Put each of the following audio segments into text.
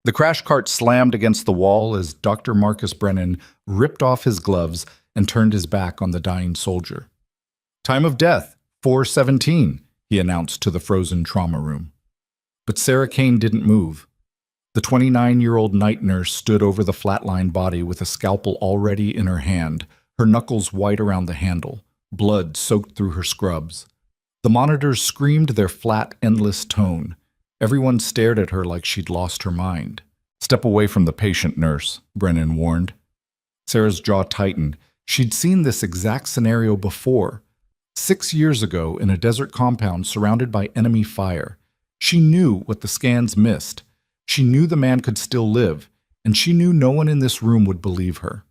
The crash cart slammed against the wall as Dr. Marcus Brennan ripped off his gloves and turned his back on the dying soldier. "Time of death, 4:17, he announced to the frozen trauma room. But Sarah Kane didn't move. The 29-year-old night nurse stood over the flatlined body with a scalpel already in her hand, her knuckles white around the handle, blood soaked through her scrubs. The monitors screamed their flat, endless tone. Everyone stared at her like she'd lost her mind. "Step away from the patient, nurse," Brennan warned. Sarah's jaw tightened. She'd seen this exact scenario before. 6 years ago, in a desert compound surrounded by enemy fire. She knew what the scans missed. She knew the man could still live, and she knew no one in this room would believe her.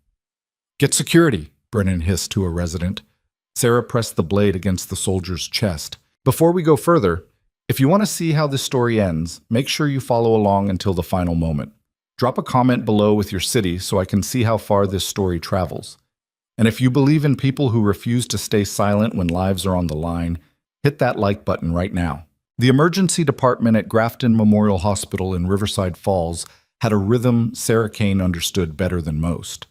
"Get security," Brennan hissed to a resident. Sarah pressed the blade against the soldier's chest. "Before we go further, if you want to see how this story ends, make sure you follow along until the final moment. Drop a comment below with your city so I can see how far this story travels. And if you believe in people who refuse to stay silent when lives are on the line, hit that like button right now." The emergency department at Grafton Memorial Hospital in Riverside Falls had a rhythm Sarah Kane understood better than most.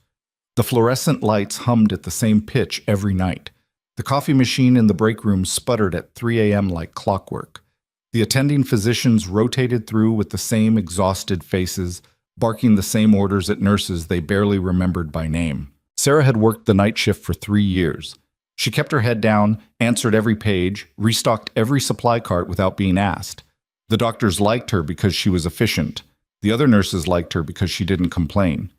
The fluorescent lights hummed at the same pitch every night. The coffee machine in the break room sputtered at 3 a.m. like clockwork. The attending physicians rotated through with the same exhausted faces, barking the same orders at nurses they barely remembered by name. Sarah had worked the night shift for 3 years. She kept her head down, answered every page, restocked every supply cart without being asked. The doctors liked her because she was efficient. The other nurses liked her because she didn't complain.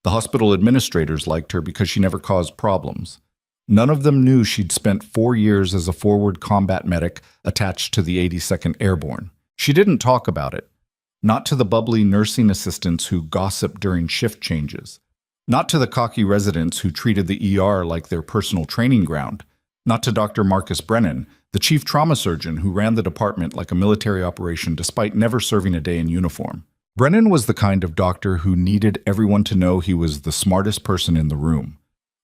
The hospital administrators liked her because she never caused problems. None of them knew she'd spent 4 years as a forward combat medic attached to the 82nd Airborne. She didn't talk about it. Not to the bubbly nursing assistants who gossiped during shift changes. Not to the cocky residents who treated the ER like their personal training ground. Not to Dr. Marcus Brennan, the chief trauma surgeon who ran the department like a military operation despite never serving a day in uniform. Brennan was the kind of doctor who needed everyone to know he was the smartest person in the room.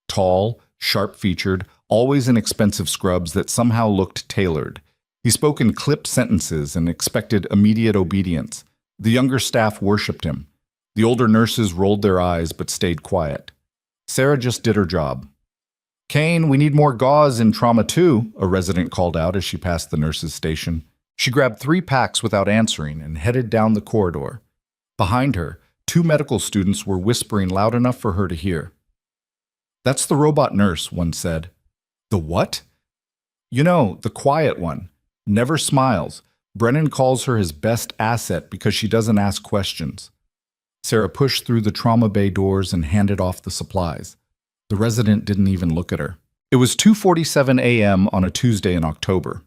Tall, sharp-featured, always in expensive scrubs that somehow looked tailored. He spoke in clipped sentences and expected immediate obedience. The younger staff worshipped him. The older nurses rolled their eyes but stayed quiet. Sarah just did her job. "Kane, we need more gauze in Trauma 2, a resident called out as she passed the nurse's station. She grabbed 3 packs without answering and headed down the corridor. Behind her, 2 medical students were whispering loud enough for her to hear. "That's the robot nurse," one said. "The what?" "You know, the quiet one. Never smiles. Brennan calls her his best asset because she doesn't ask questions." Sarah pushed through the trauma bay doors and handed off the supplies. The resident didn't even look at her. It was 2:47 a.m. on a Tuesday in October.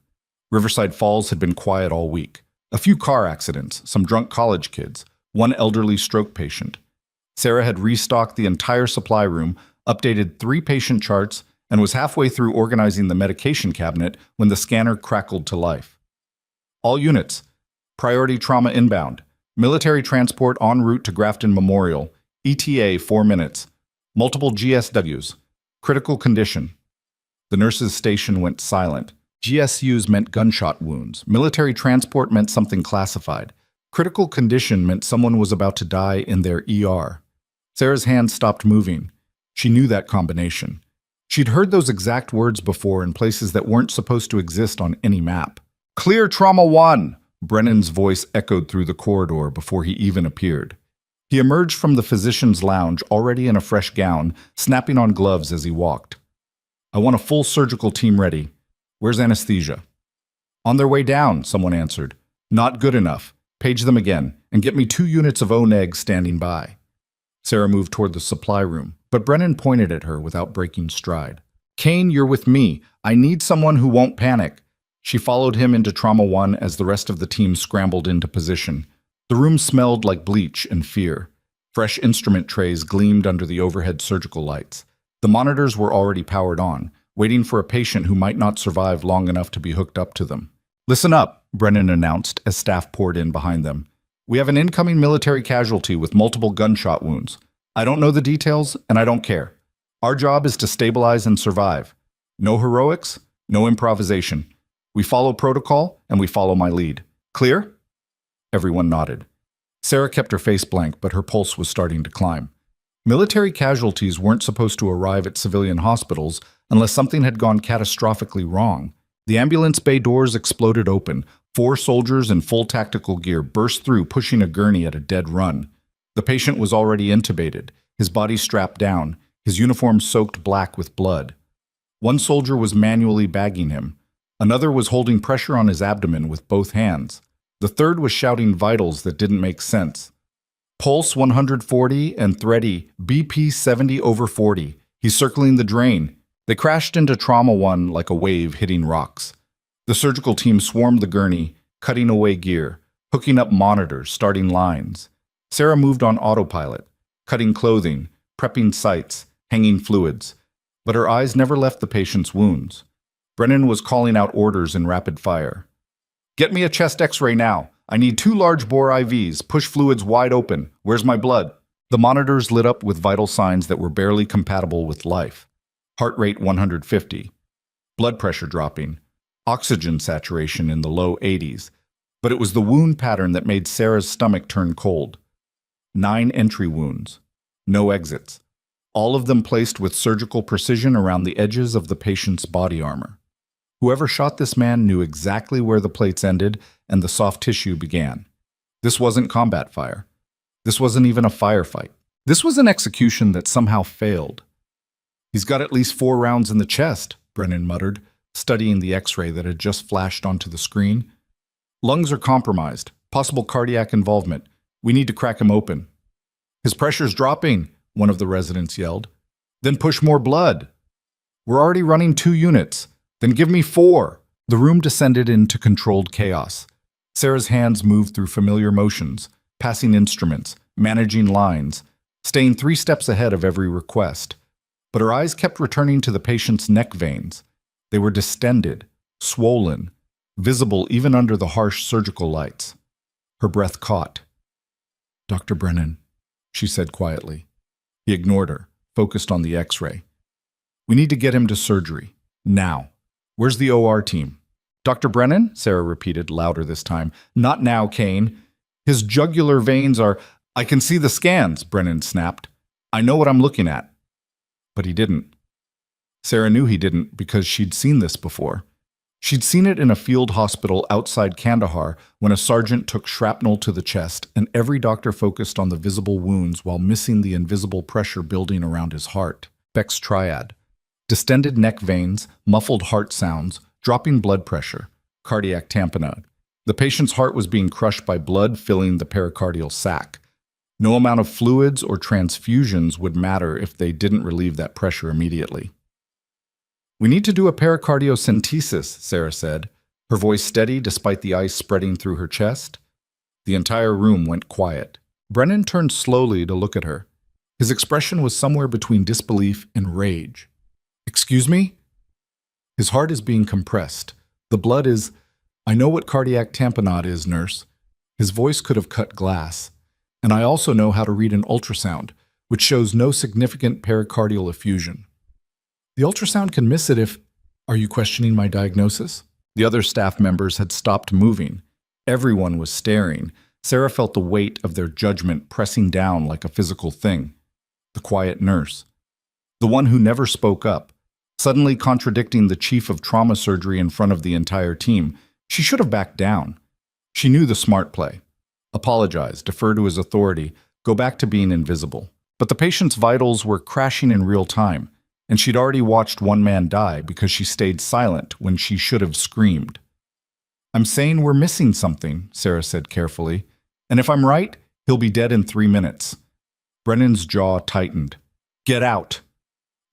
Riverside Falls had been quiet all week. A few car accidents, some drunk college kids, one elderly stroke patient. Sarah had restocked the entire supply room, updated 3 patient charts, and was halfway through organizing the medication cabinet when the scanner crackled to life. "All units. Priority trauma inbound. Military transport en route to Grafton Memorial. ETA 4 minutes. Multiple GSWs. Critical condition." The nurse's station went silent. GSUs meant gunshot wounds. Military transport meant something classified. Critical condition meant someone was about to die in their ER. Sarah's hand stopped moving. She knew that combination. She'd heard those exact words before in places that weren't supposed to exist on any map. "Clear Trauma 1!" Brennan's voice echoed through the corridor before he even appeared. He emerged from the physician's lounge, already in a fresh gown, snapping on gloves as he walked. "I want a full surgical team ready. Where's anesthesia?" "On their way down," someone answered. "Not good enough. Page them again, and get me 2 units of O-neg standing by." Sarah moved toward the supply room, but Brennan pointed at her without breaking stride. "Kane, you're with me. I need someone who won't panic." She followed him into Trauma 1 as the rest of the team scrambled into position. The room smelled like bleach and fear. Fresh instrument trays gleamed under the overhead surgical lights. The monitors were already powered on, waiting for a patient who might not survive long enough to be hooked up to them. "Listen up," Brennan announced as staff poured in behind them. "We have an incoming military casualty with multiple gunshot wounds. I don't know the details, and I don't care. Our job is to stabilize and survive. No heroics, no improvisation. We follow protocol, and we follow my lead. Clear?" Everyone nodded. Sarah kept her face blank, but her pulse was starting to climb. Military casualties weren't supposed to arrive at civilian hospitals unless something had gone catastrophically wrong. The ambulance bay doors exploded open. 4 soldiers in full tactical gear burst through, pushing a gurney at a dead run. The patient was already intubated, his body strapped down, his uniform soaked black with blood. One soldier was manually bagging him. Another was holding pressure on his abdomen with both hands. The third was shouting vitals that didn't make sense. Pulse 140 and Thready, BP 70/40. He's circling the drain. They crashed into Trauma 1 like a wave hitting rocks. The surgical team swarmed the gurney, cutting away gear, hooking up monitors, starting lines. Sarah moved on autopilot, cutting clothing, prepping sites, hanging fluids. But her eyes never left the patient's wounds. Brennan was calling out orders in rapid fire. "Get me a chest x-ray now. I need 2 large bore IVs. Push fluids wide open. Where's my blood?" The monitors lit up with vital signs that were barely compatible with life. Heart rate 150. Blood pressure dropping. Oxygen saturation in the low 80s. But it was the wound pattern that made Sarah's stomach turn cold. 9 entry wounds. No exits. All of them placed with surgical precision around the edges of the patient's body armor. Whoever shot this man knew exactly where the plates ended and the soft tissue began. This wasn't combat fire. This wasn't even a firefight. This was an execution that somehow failed. "He's got at least 4 rounds in the chest," Brennan muttered, studying the x-ray that had just flashed onto the screen. "Lungs are compromised. Possible cardiac involvement. We need to crack him open." "His pressure's dropping," one of the residents yelled. "Then push more blood." "We're already running 2 units. Then give me 4. The room descended into controlled chaos. Sarah's hands moved through familiar motions, passing instruments, managing lines, staying 3 steps ahead of every request. But her eyes kept returning to the patient's neck veins. They were distended, swollen, visible even under the harsh surgical lights. Her breath caught. "Dr. Brennan," she said quietly. He ignored her, focused on the x-ray. "We need to get him to surgery. Now. Where's the OR team?" "Dr. Brennan?" Sarah repeated, louder this time. "Not now, Kane. His jugular veins are—" "I can see the scans," Brennan snapped. "I know what I'm looking at." But he didn't. Sarah knew he didn't because she'd seen this before. She'd seen it in a field hospital outside Kandahar when a sergeant took shrapnel to the chest and every doctor focused on the visible wounds while missing the invisible pressure building around his heart. Beck's triad. Distended neck veins, muffled heart sounds, dropping blood pressure, cardiac tamponade. The patient's heart was being crushed by blood filling the pericardial sac. No amount of fluids or transfusions would matter if they didn't relieve that pressure immediately. "We need to do a pericardiocentesis," Sarah said, her voice steady despite the ice spreading through her chest. The entire room went quiet. Brennan turned slowly to look at her. His expression was somewhere between disbelief and rage. "Excuse me?" His heart is being compressed. The blood is— "I know what cardiac tamponade is, nurse." His voice could have cut glass. "And I also know how to read an ultrasound, which shows no significant pericardial effusion." "The ultrasound can miss it if—" "Are you questioning my diagnosis?" The other staff members had stopped moving. Everyone was staring. Sarah felt the weight of their judgment pressing down like a physical thing. The quiet nurse. The one who never spoke up. Suddenly contradicting the chief of trauma surgery in front of the entire team. She should have backed down. She knew the smart play. Apologize, defer to his authority, go back to being invisible. But the patient's vitals were crashing in real time, and she'd already watched one man die because she stayed silent when she should have screamed. "I'm saying we're missing something," Sarah said carefully. "And if I'm right, he'll be dead in 3 minutes." Brennan's jaw tightened. "Get out."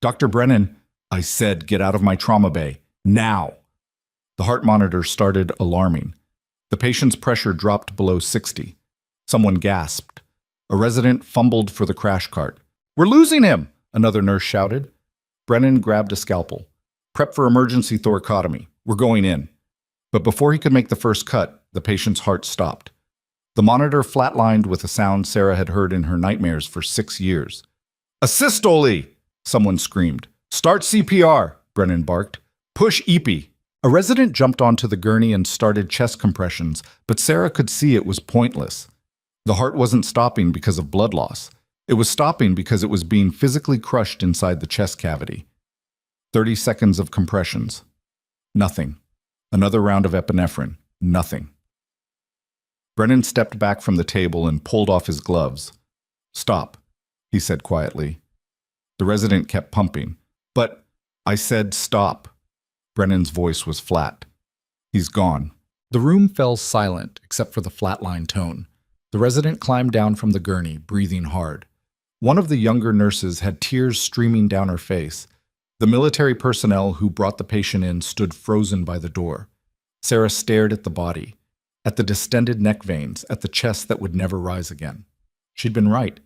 "Dr. Brennan," "I said get out of my trauma bay. Now." The heart monitor started alarming. The patient's pressure dropped below 60. Someone gasped. A resident fumbled for the crash cart. "We're losing him!" another nurse shouted. Brennan grabbed a scalpel. "Prep for emergency thoracotomy. We're going in." But before he could make the first cut, the patient's heart stopped. The monitor flatlined with a sound Sarah had heard in her nightmares for 6 years. "A systole!" someone screamed. "Start CPR," Brennan barked. "Push EP." A resident jumped onto the gurney and started chest compressions, but Sarah could see it was pointless. The heart wasn't stopping because of blood loss. It was stopping because it was being physically crushed inside the chest cavity. 30 seconds of compressions. Nothing. Another round of epinephrine. Nothing. Brennan stepped back from the table and pulled off his gloves. "Stop," he said quietly. The resident kept pumping. "But I said stop." Brennan's voice was flat. "He's gone." The room fell silent except for the flatline tone. The resident climbed down from the gurney, breathing hard. One of the younger nurses had tears streaming down her face. The military personnel who brought the patient in stood frozen by the door. Sarah stared at the body, at the distended neck veins, at the chest that would never rise again. She'd been right.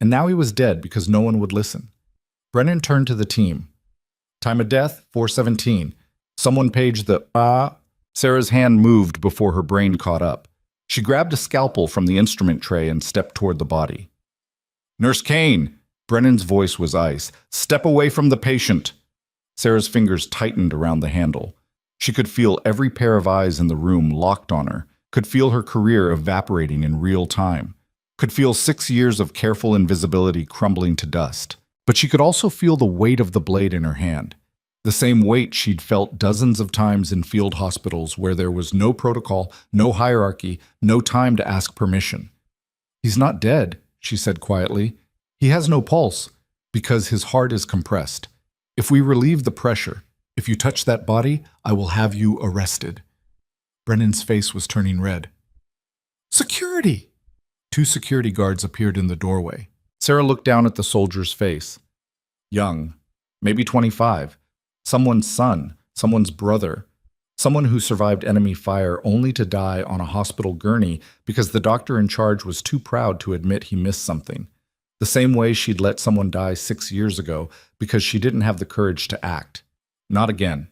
And now he was dead because no one would listen. Brennan turned to the team. "Time of death, 4:17. Someone page the Sarah's hand moved before her brain caught up. She grabbed a scalpel from the instrument tray and stepped toward the body. "Nurse Kane!" Brennan's voice was ice. "Step away from the patient!" Sarah's fingers tightened around the handle. She could feel every pair of eyes in the room locked on her, could feel her career evaporating in real time, could feel 6 years of careful invisibility crumbling to dust. But she could also feel the weight of the blade in her hand. The same weight she'd felt dozens of times in field hospitals where there was no protocol, no hierarchy, no time to ask permission. "He's not dead," she said quietly. "He has no pulse, because his heart is compressed. If we relieve the pressure, if you touch that body, I will have you arrested." Brennan's face was turning red. "Security!" 2 security guards appeared in the doorway. Sarah looked down at the soldier's face. Young, maybe 25. Someone's son, someone's brother, someone who survived enemy fire only to die on a hospital gurney because the doctor in charge was too proud to admit he missed something. The same way she'd let someone die 6 years ago because she didn't have the courage to act. Not again.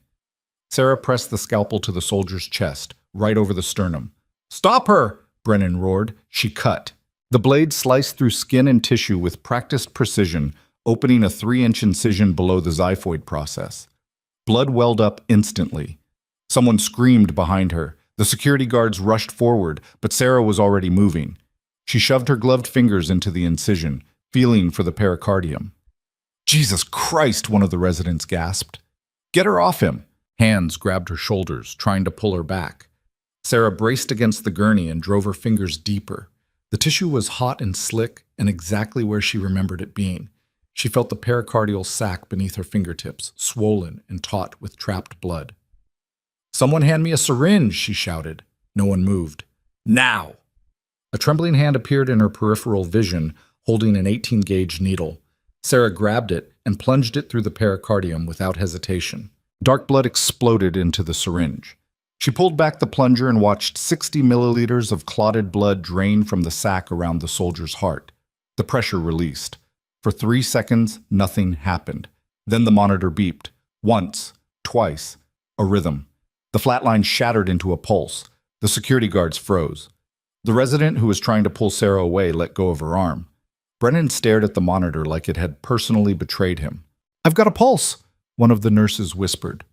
Sarah pressed the scalpel to the soldier's chest, right over the sternum. "Stop her!" Brennan roared. She cut. The blade sliced through skin and tissue with practiced precision, opening a 3-inch incision below the xiphoid process. Blood welled up instantly. Someone screamed behind her. The security guards rushed forward, but Sarah was already moving. She shoved her gloved fingers into the incision, feeling for the pericardium. "Jesus Christ!" one of the residents gasped. "Get her off him!" Hands grabbed her shoulders, trying to pull her back. Sarah braced against the gurney and drove her fingers deeper. The tissue was hot and slick and exactly where she remembered it being. She felt the pericardial sac beneath her fingertips, swollen and taut with trapped blood. "Someone hand me a syringe," she shouted. No one moved. "Now!" A trembling hand appeared in her peripheral vision, holding an 18-gauge needle. Sarah grabbed it and plunged it through the pericardium without hesitation. Dark blood exploded into the syringe. She pulled back the plunger and watched 60 milliliters of clotted blood drain from the sac around the soldier's heart. The pressure released. For 3 seconds, nothing happened. Then the monitor beeped. Once, twice, a rhythm. The flatline shattered into a pulse. The security guards froze. The resident who was trying to pull Sarah away let go of her arm. Brennan stared at the monitor like it had personally betrayed him. "I've got a pulse," one of the nurses whispered.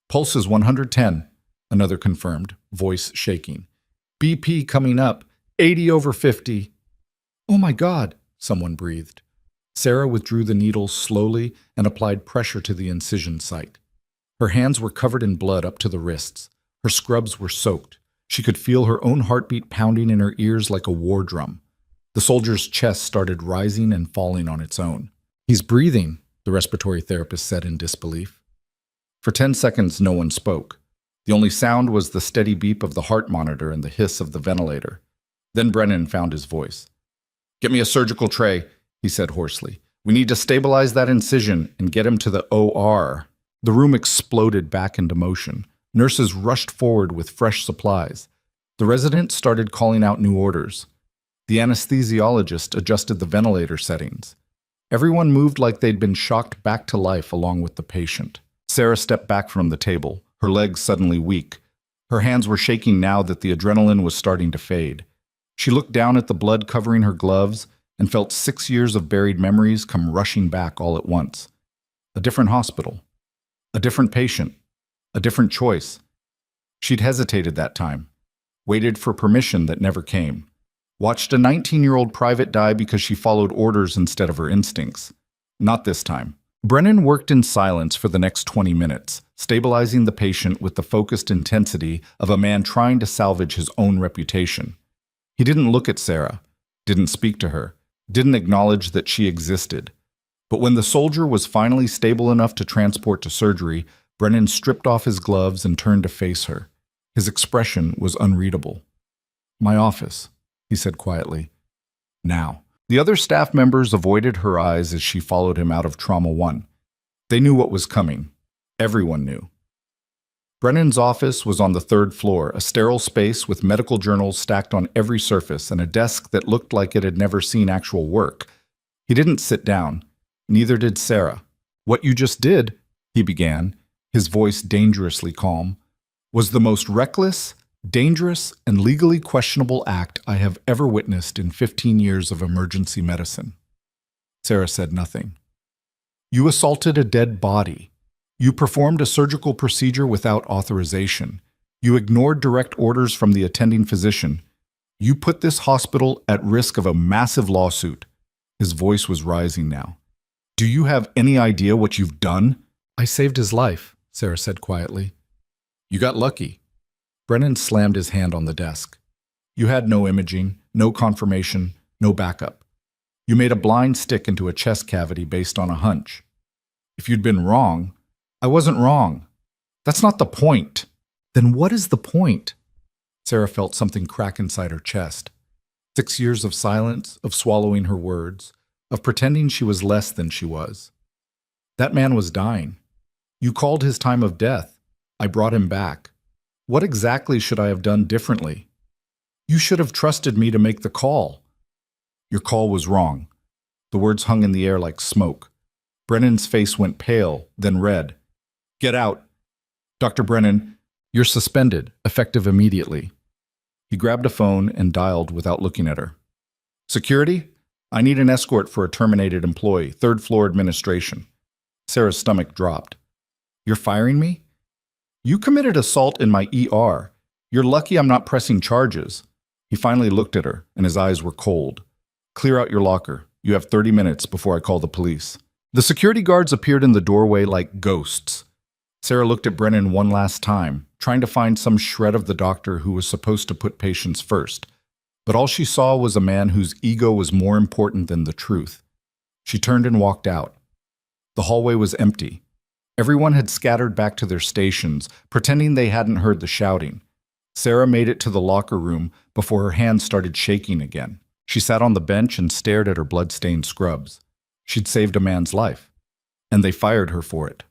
"Pulse is 110, another confirmed, voice shaking. "BP coming up, 80 over 50. "Oh my God," someone breathed. Sarah withdrew the needle slowly and applied pressure to the incision site. Her hands were covered in blood up to the wrists. Her scrubs were soaked. She could feel her own heartbeat pounding in her ears like a war drum. The soldier's chest started rising and falling on its own. "He's breathing," the respiratory therapist said in disbelief. For 10 seconds, no one spoke. The only sound was the steady beep of the heart monitor and the hiss of the ventilator. Then Brennan found his voice. "Get me a surgical tray," he said hoarsely. "We need to stabilize that incision and get him to the OR." The room exploded back into motion. Nurses rushed forward with fresh supplies. The resident started calling out new orders. The anesthesiologist adjusted the ventilator settings. Everyone moved like they'd been shocked back to life along with the patient. Sarah stepped back from the table, her legs suddenly weak. Her hands were shaking now that the adrenaline was starting to fade. She looked down at the blood covering her gloves and felt 6 years of buried memories come rushing back all at once. A different hospital. A different patient. A different choice. She'd hesitated that time. Waited for permission that never came. Watched a 19-year-old private die because she followed orders instead of her instincts. Not this time. Brennan worked in silence for the next 20 minutes, stabilizing the patient with the focused intensity of a man trying to salvage his own reputation. He didn't look at Sarah, didn't speak to her, didn't acknowledge that she existed. But when the soldier was finally stable enough to transport to surgery, Brennan stripped off his gloves and turned to face her. His expression was unreadable. "My office," he said quietly. "Now." The other staff members avoided her eyes as she followed him out of Trauma 1. They knew what was coming. Everyone knew. Brennan's office was on the 3rd floor, a sterile space with medical journals stacked on every surface and a desk that looked like it had never seen actual work. He didn't sit down. Neither did Sarah. "What you just did," he began, his voice dangerously calm, "was the most reckless, dangerous, and legally questionable act I have ever witnessed in 15 years of emergency medicine." Sarah said nothing. "You assaulted a dead body. You performed a surgical procedure without authorization. You ignored direct orders from the attending physician. You put this hospital at risk of a massive lawsuit." His voice was rising now. "Do you have any idea what you've done?" "I saved his life," Sarah said quietly. "You got lucky." Brennan slammed his hand on the desk. "You had no imaging, no confirmation, no backup. You made a blind stick into a chest cavity based on a hunch. If you'd been wrong, I wasn't wrong. That's not the point." "Then what is the point?" Sarah felt something crack inside her chest. 6 years of silence, of swallowing her words, of pretending she was less than she was. "That man was dying. You called his time of death. I brought him back. What exactly should I have done differently? You should have trusted me to make the call." "Your call was wrong." The words hung in the air like smoke. Brennan's face went pale, then red. "Get out. Dr. Brennan, you're suspended, effective immediately." He grabbed a phone and dialed without looking at her. "Security? I need an escort for a terminated employee, 3rd floor administration." Sarah's stomach dropped. "You're firing me? You committed assault in my ER. You're lucky I'm not pressing charges." He finally looked at her, and his eyes were cold. "Clear out your locker. You have 30 minutes before I call the police." The security guards appeared in the doorway like ghosts. Sarah looked at Brennan one last time, trying to find some shred of the doctor who was supposed to put patients first. But all she saw was a man whose ego was more important than the truth. She turned and walked out. The hallway was empty. Everyone had scattered back to their stations, pretending they hadn't heard the shouting. Sarah made it to the locker room before her hands started shaking again. She sat on the bench and stared at her blood-stained scrubs. She'd saved a man's life, and they fired her for it.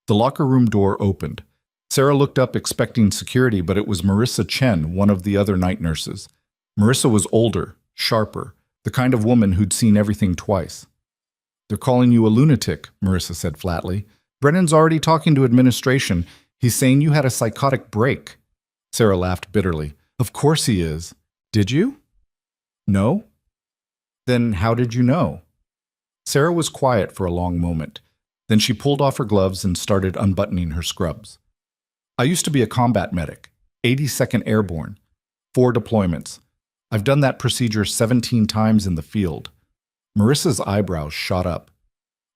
The locker room door opened. Sarah looked up expecting security, but it was Marissa Chen, one of the other night nurses. Marissa was older, sharper, the kind of woman who'd seen everything twice. "They're calling you a lunatic," Marissa said flatly. "Brennan's already talking to administration. He's saying you had a psychotic break." Sarah laughed bitterly. "Of course he is. Did you?" "No." "Then how did you know?" Sarah was quiet for a long moment. Then she pulled off her gloves and started unbuttoning her scrubs. "I used to be a combat medic, 82nd Airborne, 4 deployments. I've done that procedure 17 times in the field." Marissa's eyebrows shot up.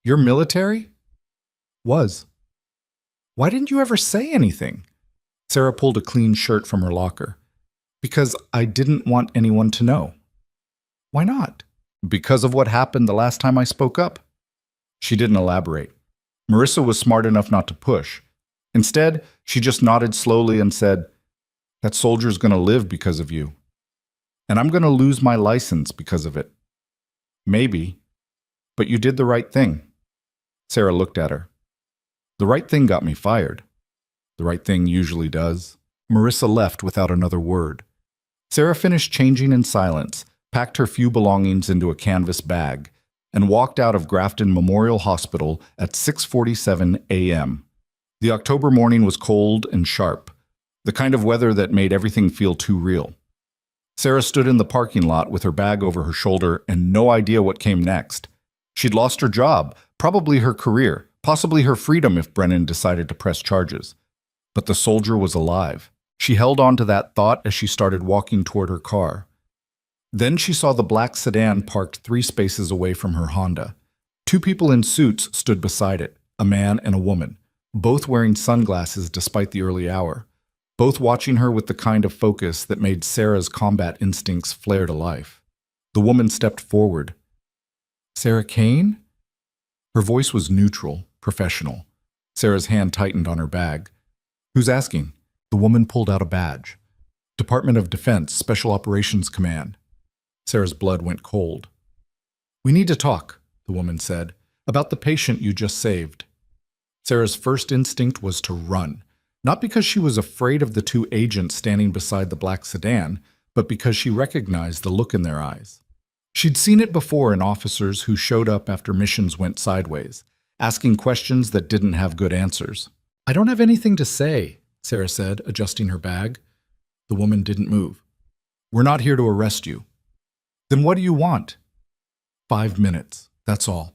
"You're military?" "Was." "Why didn't you ever say anything?" Sarah pulled a clean shirt from her locker. "Because I didn't want anyone to know." "Why not?" "Because of what happened the last time I spoke up." She didn't elaborate. Marissa was smart enough not to push. Instead, she just nodded slowly and said, "That soldier's going to live because of you. And I'm going to lose my license because of it." "Maybe. But you did the right thing." Sarah looked at her. "The right thing got me fired." "The right thing usually does." Marissa left without another word. Sarah finished changing in silence, packed her few belongings into a canvas bag, and walked out of Grafton Memorial Hospital at 6:47 a.m. The October morning was cold and sharp, the kind of weather that made everything feel too real. Sarah stood in the parking lot with her bag over her shoulder and no idea what came next. She'd lost her job, probably her career, possibly her freedom if Brennan decided to press charges. But the soldier was alive. She held on to that thought as she started walking toward her car. Then she saw the black sedan parked 3 spaces away from her Honda. 2 people in suits stood beside it, a man and a woman, both wearing sunglasses despite the early hour, both watching her with the kind of focus that made Sarah's combat instincts flare to life. The woman stepped forward. "Sarah Kane?" Her voice was neutral, professional. Sarah's hand tightened on her bag. "Who's asking?" The woman pulled out a badge. "Department of Defense, Special Operations Command." Sarah's blood went cold. "We need to talk," the woman said, "about the patient you just saved." Sarah's first instinct was to run, not because she was afraid of the 2 agents standing beside the black sedan, but because she recognized the look in their eyes. She'd seen it before in officers who showed up after missions went sideways, asking questions that didn't have good answers. "I don't have anything to say," Sarah said, adjusting her bag. The woman didn't move. "We're not here to arrest you." "Then what do you want?" 5 minutes, that's all."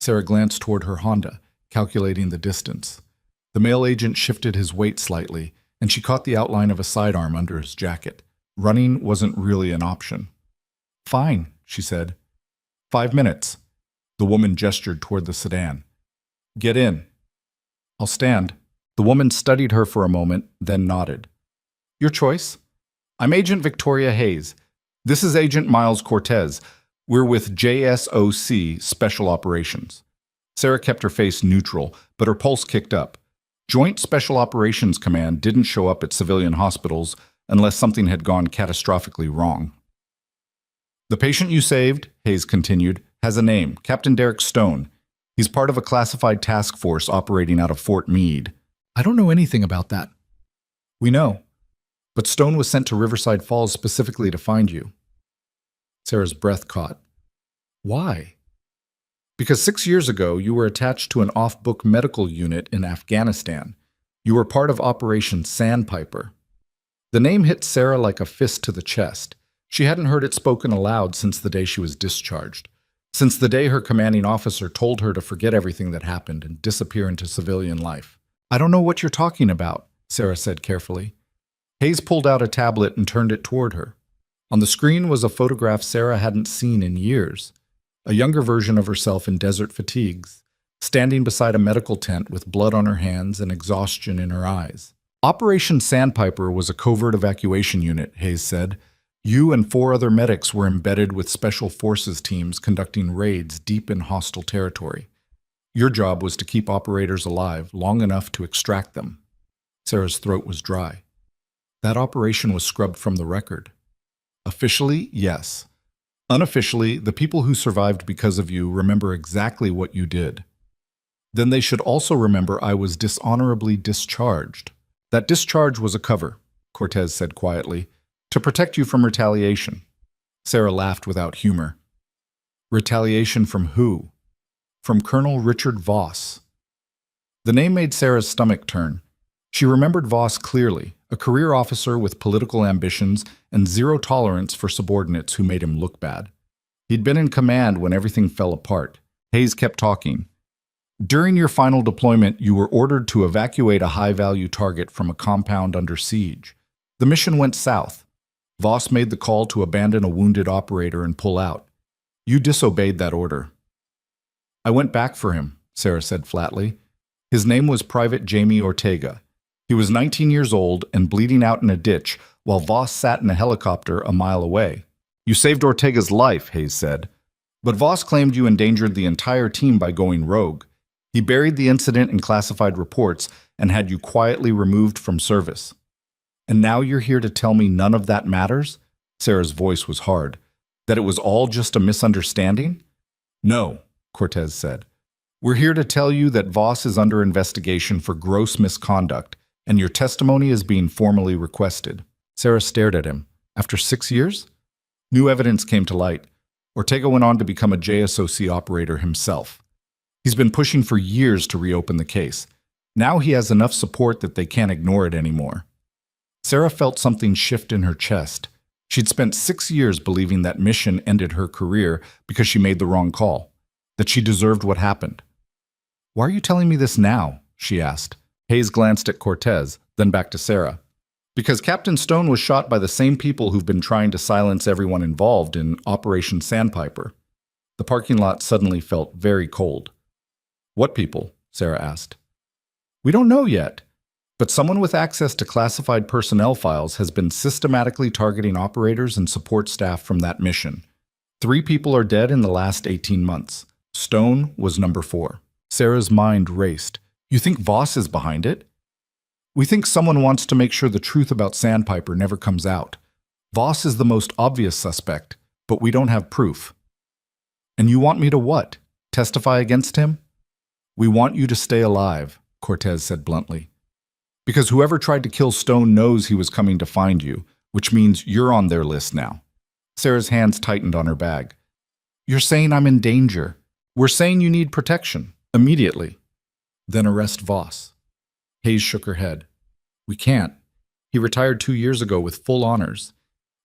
Sarah glanced toward her Honda, calculating the distance. The male agent shifted his weight slightly, and she caught the outline of a sidearm under his jacket. Running wasn't really an option. "Fine," she said. 5 minutes. The woman gestured toward the sedan. "Get in." "I'll stand." The woman studied her for a moment, then nodded. "Your choice." "I'm Agent Victoria Hayes. This is Agent Miles Cortez. We're with JSOC Special Operations." Sarah kept her face neutral, but her pulse kicked up. Joint Special Operations Command didn't show up at civilian hospitals unless something had gone catastrophically wrong. "The patient you saved," Hayes continued, "has a name, Captain Derek Stone. He's part of a classified task force operating out of Fort Meade." "I don't know anything about that." "We know. But Stone was sent to Riverside Falls specifically to find you." Sarah's breath caught. "Why?" "Because 6 years ago, you were attached to an off-book medical unit in Afghanistan. You were part of Operation Sandpiper." The name hit Sarah like a fist to the chest. She hadn't heard it spoken aloud since the day she was discharged, since the day her commanding officer told her to forget everything that happened and disappear into civilian life. "I don't know what you're talking about," Sarah said carefully. Hayes pulled out a tablet and turned it toward her. On the screen was a photograph Sarah hadn't seen in years, a younger version of herself in desert fatigues, standing beside a medical tent with blood on her hands and exhaustion in her eyes. "Operation Sandpiper was a covert evacuation unit," Hayes said. "You and 4 other medics were embedded with special forces teams conducting raids deep in hostile territory. Your job was to keep operators alive long enough to extract them." Sarah's throat was dry. That operation was scrubbed from the record. "Officially, yes. Unofficially, the people who survived because of you remember exactly what you did. Then they should also remember I was dishonorably discharged." "That discharge was a cover," Cortez said quietly, "to protect you from retaliation." Sarah laughed without humor. "Retaliation from who?" "From Colonel Richard Voss." The name made Sarah's stomach turn. She remembered Voss clearly, a career officer with political ambitions and zero tolerance for subordinates who made him look bad. He'd been in command when everything fell apart. Hayes kept talking. "During your final deployment, you were ordered to evacuate a high-value target from a compound under siege. The mission went south. Voss made the call to abandon a wounded operator and pull out. You disobeyed that order." "I went back for him," Sarah said flatly. "His name was Private Jamie Ortega. He was 19 years old and bleeding out in a ditch while Voss sat in a helicopter a mile away." "You saved Ortega's life," Hayes said. "But Voss claimed you endangered the entire team by going rogue. He buried the incident in classified reports and had you quietly removed from service. And now you're here to tell me none of that matters?" Sarah's voice was hard. "That it was all just a misunderstanding?" "No," Cortez said. "We're here to tell you that Voss is under investigation for gross misconduct, and your testimony is being formally requested." Sarah stared at him. "After 6 years?" New evidence came to light. Ortega went on to become a JSOC operator himself. He's been pushing for years to reopen the case. Now he has enough support that they can't ignore it anymore. Sarah felt something shift in her chest. She'd spent 6 years believing that mission ended her career because she made the wrong call, that she deserved what happened. "Why are you telling me this now?" she asked. Hayes glanced at Cortez, then back to Sarah. Because Captain Stone was shot by the same people who've been trying to silence everyone involved in Operation Sandpiper. The parking lot suddenly felt very cold. What people? Sarah asked. We don't know yet, but someone with access to classified personnel files has been systematically targeting operators and support staff from that mission. 3 people are dead in the last 18 months. Stone was number 4. Sarah's mind raced. You think Voss is behind it? We think someone wants to make sure the truth about Sandpiper never comes out. Voss is the most obvious suspect, but we don't have proof. And you want me to what? Testify against him? We want you to stay alive, Cortez said bluntly. Because whoever tried to kill Stone knows he was coming to find you, which means you're on their list now. Sarah's hands tightened on her bag. You're saying I'm in danger. We're saying you need protection, immediately. Then arrest Voss. Hayes shook her head. We can't. He retired 2 years ago with full honors.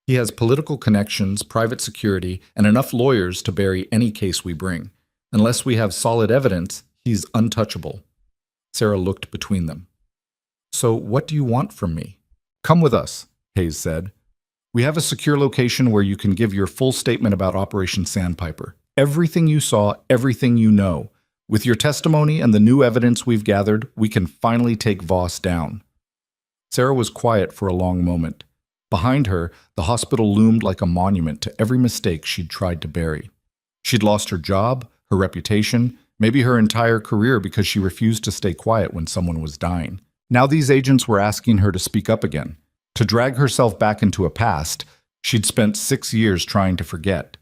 He has political connections, private security, and enough lawyers to bury any case we bring. Unless we have solid evidence, he's untouchable. Sarah looked between them. So what do you want from me? Come with us, Hayes said. We have a secure location where you can give your full statement about Operation Sandpiper. Everything you saw, everything you know. With your testimony and the new evidence we've gathered, we can finally take Voss down. Sarah was quiet for a long moment. Behind her, the hospital loomed like a monument to every mistake she'd tried to bury. She'd lost her job, her reputation, maybe her entire career because she refused to stay quiet when someone was dying. Now these agents were asking her to speak up again, to drag herself back into a past she'd spent 6 years trying to forget.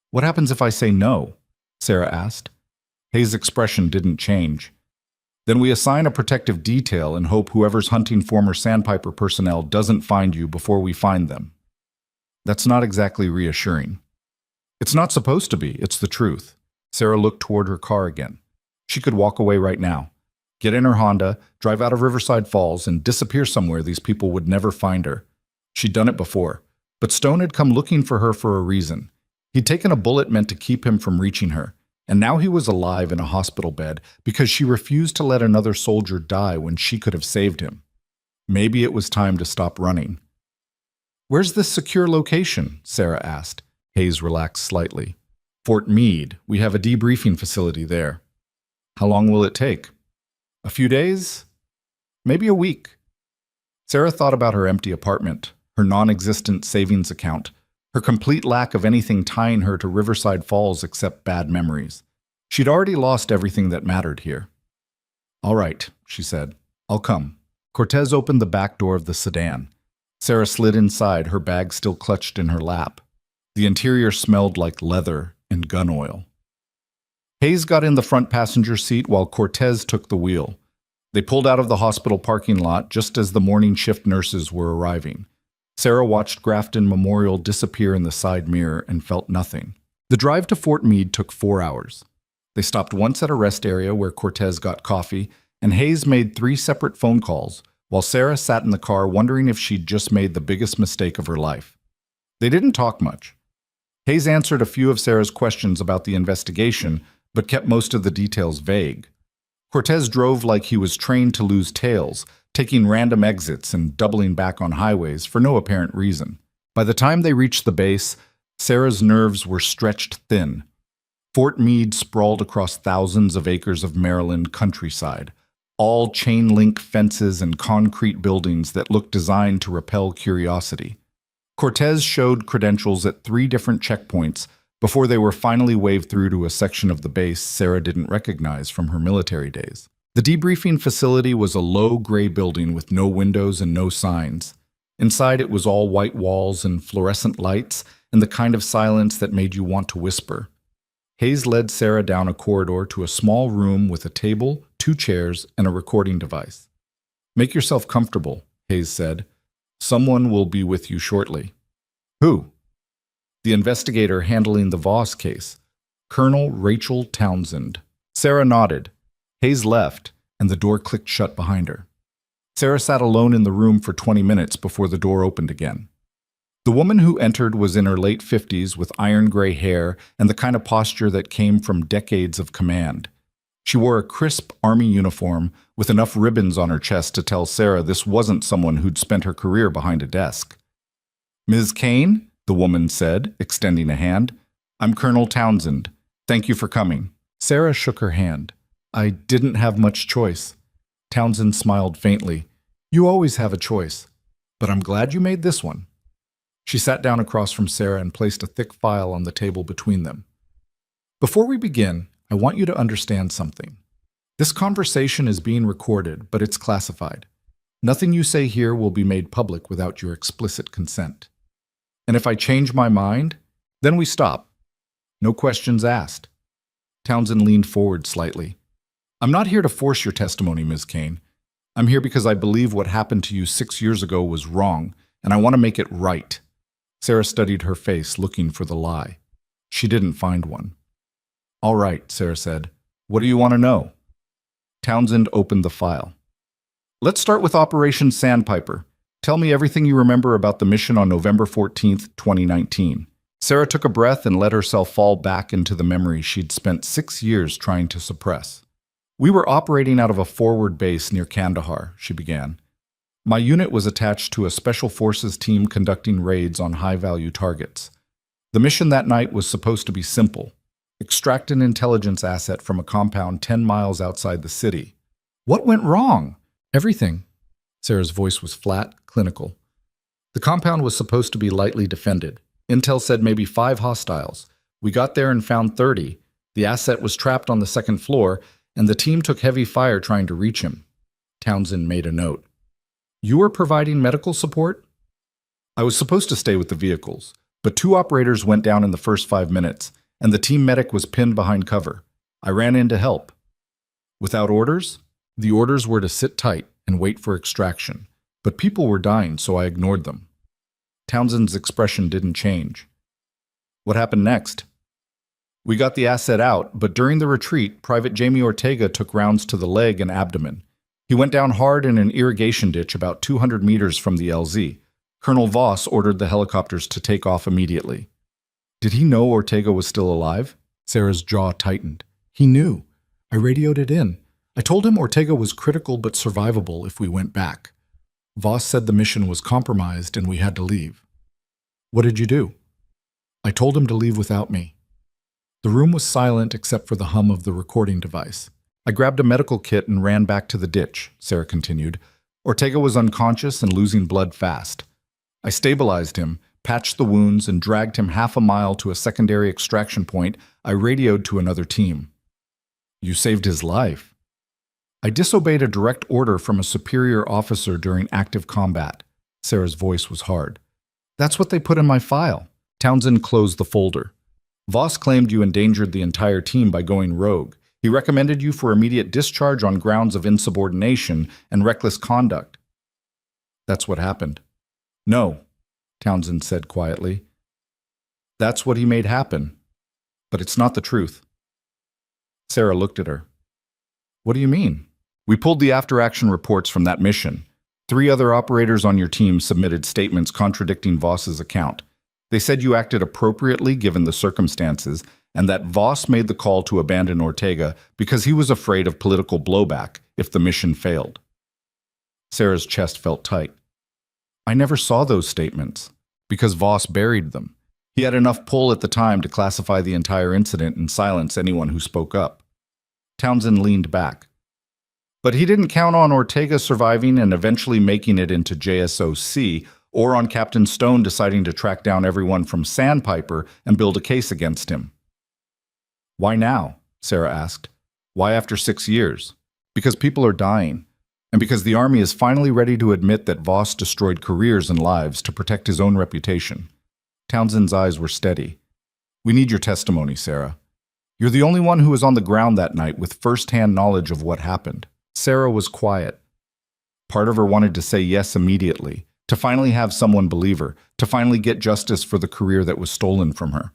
What happens if I say no? Sarah asked. Hayes' expression didn't change. Then we assign a protective detail and hope whoever's hunting former Sandpiper personnel doesn't find you before we find them. That's not exactly reassuring. It's not supposed to be, it's the truth. Sarah looked toward her car again. She could walk away right now, get in her Honda, drive out of Riverside Falls, and disappear somewhere these people would never find her. She'd done it before, but Stone had come looking for her for a reason. He'd taken a bullet meant to keep him from reaching her. And now he was alive in a hospital bed because she refused to let another soldier die when she could have saved him. Maybe it was time to stop running. Where's this secure location? Sarah asked. Hayes relaxed slightly. Fort Meade. We have a debriefing facility there. How long will it take? A few days? Maybe a week. Sarah thought about her empty apartment, her non-existent savings account, her complete lack of anything tying her to Riverside Falls except bad memories. She'd already lost everything that mattered here. All right, she said. I'll come. Cortez opened the back door of the sedan. Sarah slid inside, her bag still clutched in her lap. The interior smelled like leather and gun oil. Hayes got in the front passenger seat while Cortez took the wheel. They pulled out of the hospital parking lot just as the morning shift nurses were arriving. Sarah watched Grafton Memorial disappear in the side mirror and felt nothing. The drive to Fort Meade took 4 hours. They stopped once at a rest area where Cortez got coffee, and Hayes made 3 separate phone calls, while Sarah sat in the car wondering if she'd just made the biggest mistake of her life. They didn't talk much. Hayes answered a few of Sarah's questions about the investigation, but kept most of the details vague. Cortez drove like he was trained to lose tails, taking random exits and doubling back on highways for no apparent reason. By the time they reached the base, Sarah's nerves were stretched thin. Fort Meade sprawled across thousands of acres of Maryland countryside, all chain-link fences and concrete buildings that looked designed to repel curiosity. Cortez showed credentials at 3 different checkpoints before they were finally waved through to a section of the base Sarah didn't recognize from her military days. The debriefing facility was a low gray building with no windows and no signs. Inside it was all white walls and fluorescent lights and the kind of silence that made you want to whisper. Hayes led Sarah down a corridor to a small room with a table, 2 chairs, and a recording device. Make yourself comfortable, Hayes said. Someone will be with you shortly. Who? The investigator handling the Voss case, Colonel Rachel Townsend. Sarah nodded. Hayes left, and the door clicked shut behind her. Sarah sat alone in the room for 20 minutes before the door opened again. The woman who entered was in her late 50s with iron gray hair and the kind of posture that came from decades of command. She wore a crisp army uniform with enough ribbons on her chest to tell Sarah this wasn't someone who'd spent her career behind a desk. "Ms. Kane," the woman said, extending a hand, "I'm Colonel Townsend. Thank you for coming." Sarah shook her hand. "I didn't have much choice." Townsend smiled faintly. "You always have a choice, but I'm glad you made this one." She sat down across from Sarah and placed a thick file on the table between them. "Before we begin, I want you to understand something. This conversation is being recorded, but it's classified. Nothing you say here will be made public without your explicit consent. And if I change my mind, then we stop. No questions asked." Townsend leaned forward slightly. "I'm not here to force your testimony, Ms. Kane. I'm here because I believe what happened to you 6 years ago was wrong, and I want to make it right." Sarah studied her face, looking for the lie. She didn't find one. "All right," Sarah said. "What do you want to know?" Townsend opened the file. "Let's start with Operation Sandpiper. Tell me everything you remember about the mission on November 14th, 2019. Sarah took a breath and let herself fall back into the memory she'd spent 6 years trying to suppress. "We were operating out of a forward base near Kandahar," she began. "My unit was attached to a special forces team conducting raids on high-value targets. The mission that night was supposed to be simple: extract an intelligence asset from a compound 10 miles outside the city." "What went wrong?" "Everything." Sarah's voice was flat, clinical. "The compound was supposed to be lightly defended. Intel said maybe 5 hostiles. We got there and found 30. The asset was trapped on the second floor, and the team took heavy fire trying to reach him." Townsend made a note. "You were providing medical support?" "I was supposed to stay with the vehicles, but 2 operators went down in the first 5 minutes, and the team medic was pinned behind cover. I ran in to help." "Without orders?" "The orders were to sit tight and wait for extraction, but people were dying, so I ignored them." Townsend's expression didn't change. "What happened next?" "We got the asset out, but during the retreat, Private Jamie Ortega took rounds to the leg and abdomen. He went down hard in an irrigation ditch about 200 meters from the LZ. Colonel Voss ordered the helicopters to take off immediately." "Did he know Ortega was still alive?" Sarah's jaw tightened. "He knew. I radioed it in. I told him Ortega was critical but survivable if we went back. Voss said the mission was compromised and we had to leave." "What did you do?" "I told him to leave without me." The room was silent except for the hum of the recording device. "I grabbed a medical kit and ran back to the ditch," Sarah continued. "Ortega was unconscious and losing blood fast. I stabilized him, patched the wounds, and dragged him half a mile to a secondary extraction point I radioed to another team." "You saved his life." "I disobeyed a direct order from a superior officer during active combat." Sarah's voice was hard. "That's what they put in my file." Townsend closed the folder. "Voss claimed you endangered the entire team by going rogue. He recommended you for immediate discharge on grounds of insubordination and reckless conduct." "That's what happened." "No," Townsend said quietly. "That's what he made happen. But it's not the truth." Sarah looked at her. "What do you mean?" "We pulled the after-action reports from that mission. 3 other operators on your team submitted statements contradicting Voss's account. They said you acted appropriately given the circumstances, and that Voss made the call to abandon Ortega because he was afraid of political blowback if the mission failed." Sarah's chest felt tight. "I never saw those statements, because Voss buried them. He had enough pull at the time to classify the entire incident and silence anyone who spoke up." Townsend leaned back. "But he didn't count on Ortega surviving and eventually making it into JSOC, or on Captain Stone deciding to track down everyone from Sandpiper and build a case against him." "Why now?" Sarah asked. "Why after 6 years?" "Because people are dying, and because the Army is finally ready to admit that Voss destroyed careers and lives to protect his own reputation." Townsend's eyes were steady. "We need your testimony, Sarah. You're the only one who was on the ground that night with first-hand knowledge of what happened." Sarah was quiet. Part of her wanted to say yes immediately, to finally have someone believe her, to finally get justice for the career that was stolen from her.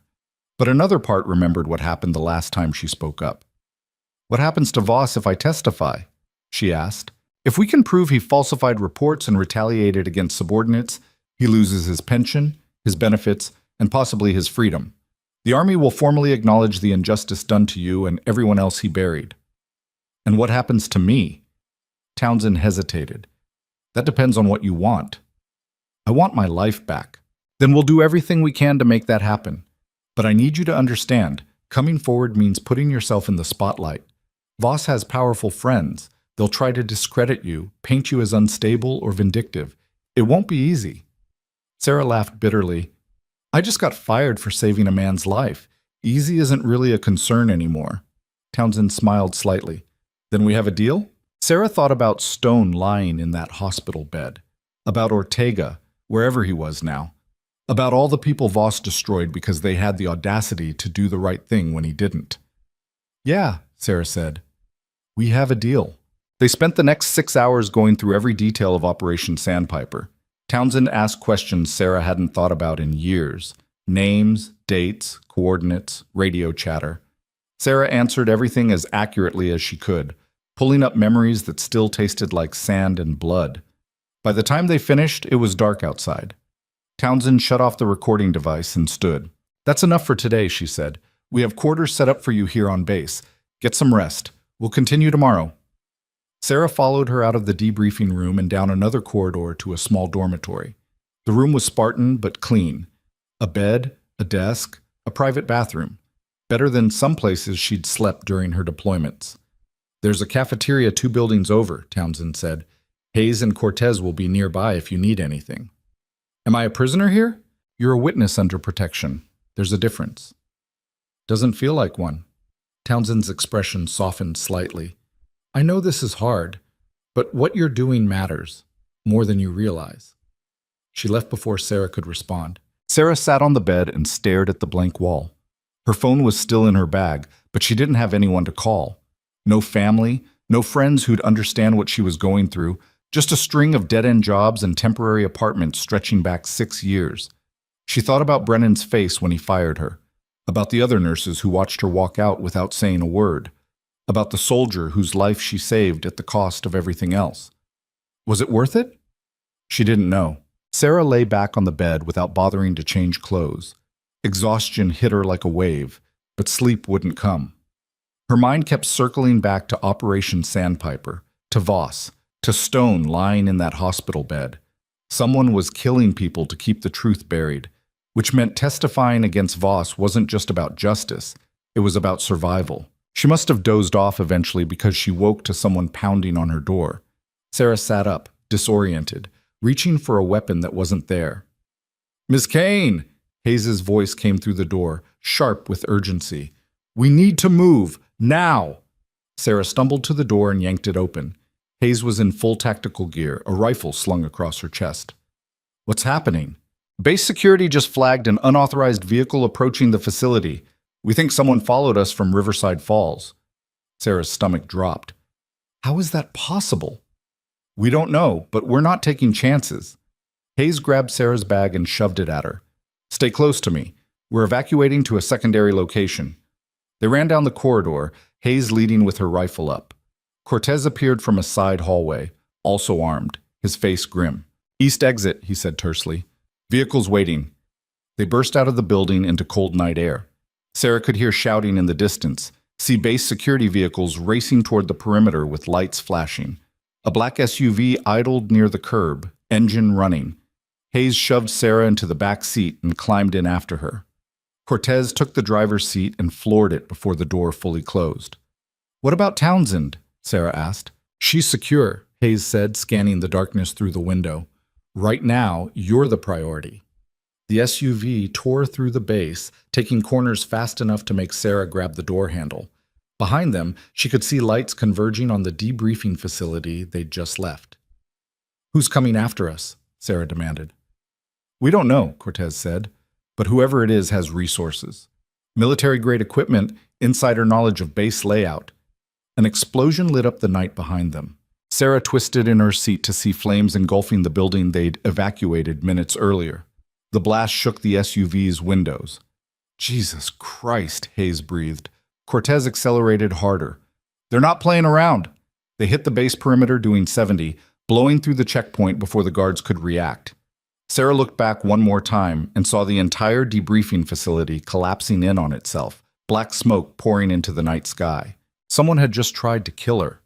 But another part remembered what happened the last time she spoke up. "What happens to Voss if I testify?" she asked. "If we can prove he falsified reports and retaliated against subordinates, he loses his pension, his benefits, and possibly his freedom. The Army will formally acknowledge the injustice done to you and everyone else he buried." And what happens to me? Townsend hesitated. That depends on what you want. I want my life back. Then we'll do everything we can to make that happen. But I need you to understand, coming forward means putting yourself in the spotlight. Voss has powerful friends. They'll try to discredit you, paint you as unstable or vindictive. It won't be easy. Sarah laughed bitterly. I just got fired for saving a man's life. Easy isn't really a concern anymore. Townsend smiled slightly. Then we have a deal? Sarah thought about Stone lying in that hospital bed, about Ortega, wherever he was now, about all the people Voss destroyed because they had the audacity to do the right thing when he didn't. Yeah, Sarah said. We have a deal. They spent the next 6 hours going through every detail of Operation Sandpiper. Townsend asked questions Sarah hadn't thought about in years. Names, dates, coordinates, radio chatter. Sarah answered everything as accurately as she could, pulling up memories that still tasted like sand and blood. By the time they finished, it was dark outside. Townsend shut off the recording device and stood. That's enough for today, she said. We have quarters set up for you here on base. Get some rest. We'll continue tomorrow. Sarah followed her out of the debriefing room and down another corridor to a small dormitory. The room was Spartan but clean. A bed, a desk, a private bathroom. Better than some places she'd slept during her deployments. There's a cafeteria 2 buildings over, Townsend said. Hayes and Cortez will be nearby if you need anything. Am I a prisoner here? You're a witness under protection. There's a difference. Doesn't feel like one. Townsend's expression softened slightly. I know this is hard, but what you're doing matters, more than you realize. She left before Sarah could respond. Sarah sat on the bed and stared at the blank wall. Her phone was still in her bag, but she didn't have anyone to call. No family, no friends who'd understand what she was going through, just a string of dead-end jobs and temporary apartments stretching back 6 years. She thought about Brennan's face when he fired her, about the other nurses who watched her walk out without saying a word, about the soldier whose life she saved at the cost of everything else. Was it worth it? She didn't know. Sarah lay back on the bed without bothering to change clothes. Exhaustion hit her like a wave, but sleep wouldn't come. Her mind kept circling back to Operation Sandpiper, to Voss, to Stone lying in that hospital bed. Someone was killing people to keep the truth buried, which meant testifying against Voss wasn't just about justice, it was about survival. She must have dozed off eventually because she woke to someone pounding on her door. Sarah sat up, disoriented, reaching for a weapon that wasn't there. Miss Kane! Hayes's voice came through the door, sharp with urgency. We need to move, now! Sarah stumbled to the door and yanked it open. Hayes was in full tactical gear, a rifle slung across her chest. What's happening? Base security just flagged an unauthorized vehicle approaching the facility. We think someone followed us from Riverside Falls. Sarah's stomach dropped. How is that possible? We don't know, but we're not taking chances. Hayes grabbed Sarah's bag and shoved it at her. Stay close to me. We're evacuating to a secondary location. They ran down the corridor, Hayes leading with her rifle up. Cortez appeared from a side hallway, also armed, his face grim. East exit, he said tersely. Vehicles waiting. They burst out of the building into cold night air. Sarah could hear shouting in the distance, see base security vehicles racing toward the perimeter with lights flashing. A black SUV idled near the curb, engine running. Hayes shoved Sarah into the back seat and climbed in after her. Cortez took the driver's seat and floored it before the door fully closed. What about Townsend? Sarah asked. She's secure, Hayes said, scanning the darkness through the window. Right now, you're the priority. The SUV tore through the base, taking corners fast enough to make Sarah grab the door handle. Behind them, she could see lights converging on the debriefing facility they'd just left. Who's coming after us? Sarah demanded. We don't know, Cortez said, but whoever it is has resources. Military-grade equipment, insider knowledge of base layout. An explosion lit up the night behind them. Sarah twisted in her seat to see flames engulfing the building they'd evacuated minutes earlier. The blast shook the SUV's windows. Jesus Christ, Hayes breathed. Cortez accelerated harder. They're not playing around. They hit the base perimeter doing 70, blowing through the checkpoint before the guards could react. Sarah looked back one more time and saw the entire debriefing facility collapsing in on itself, black smoke pouring into the night sky. Someone had just tried to kill her,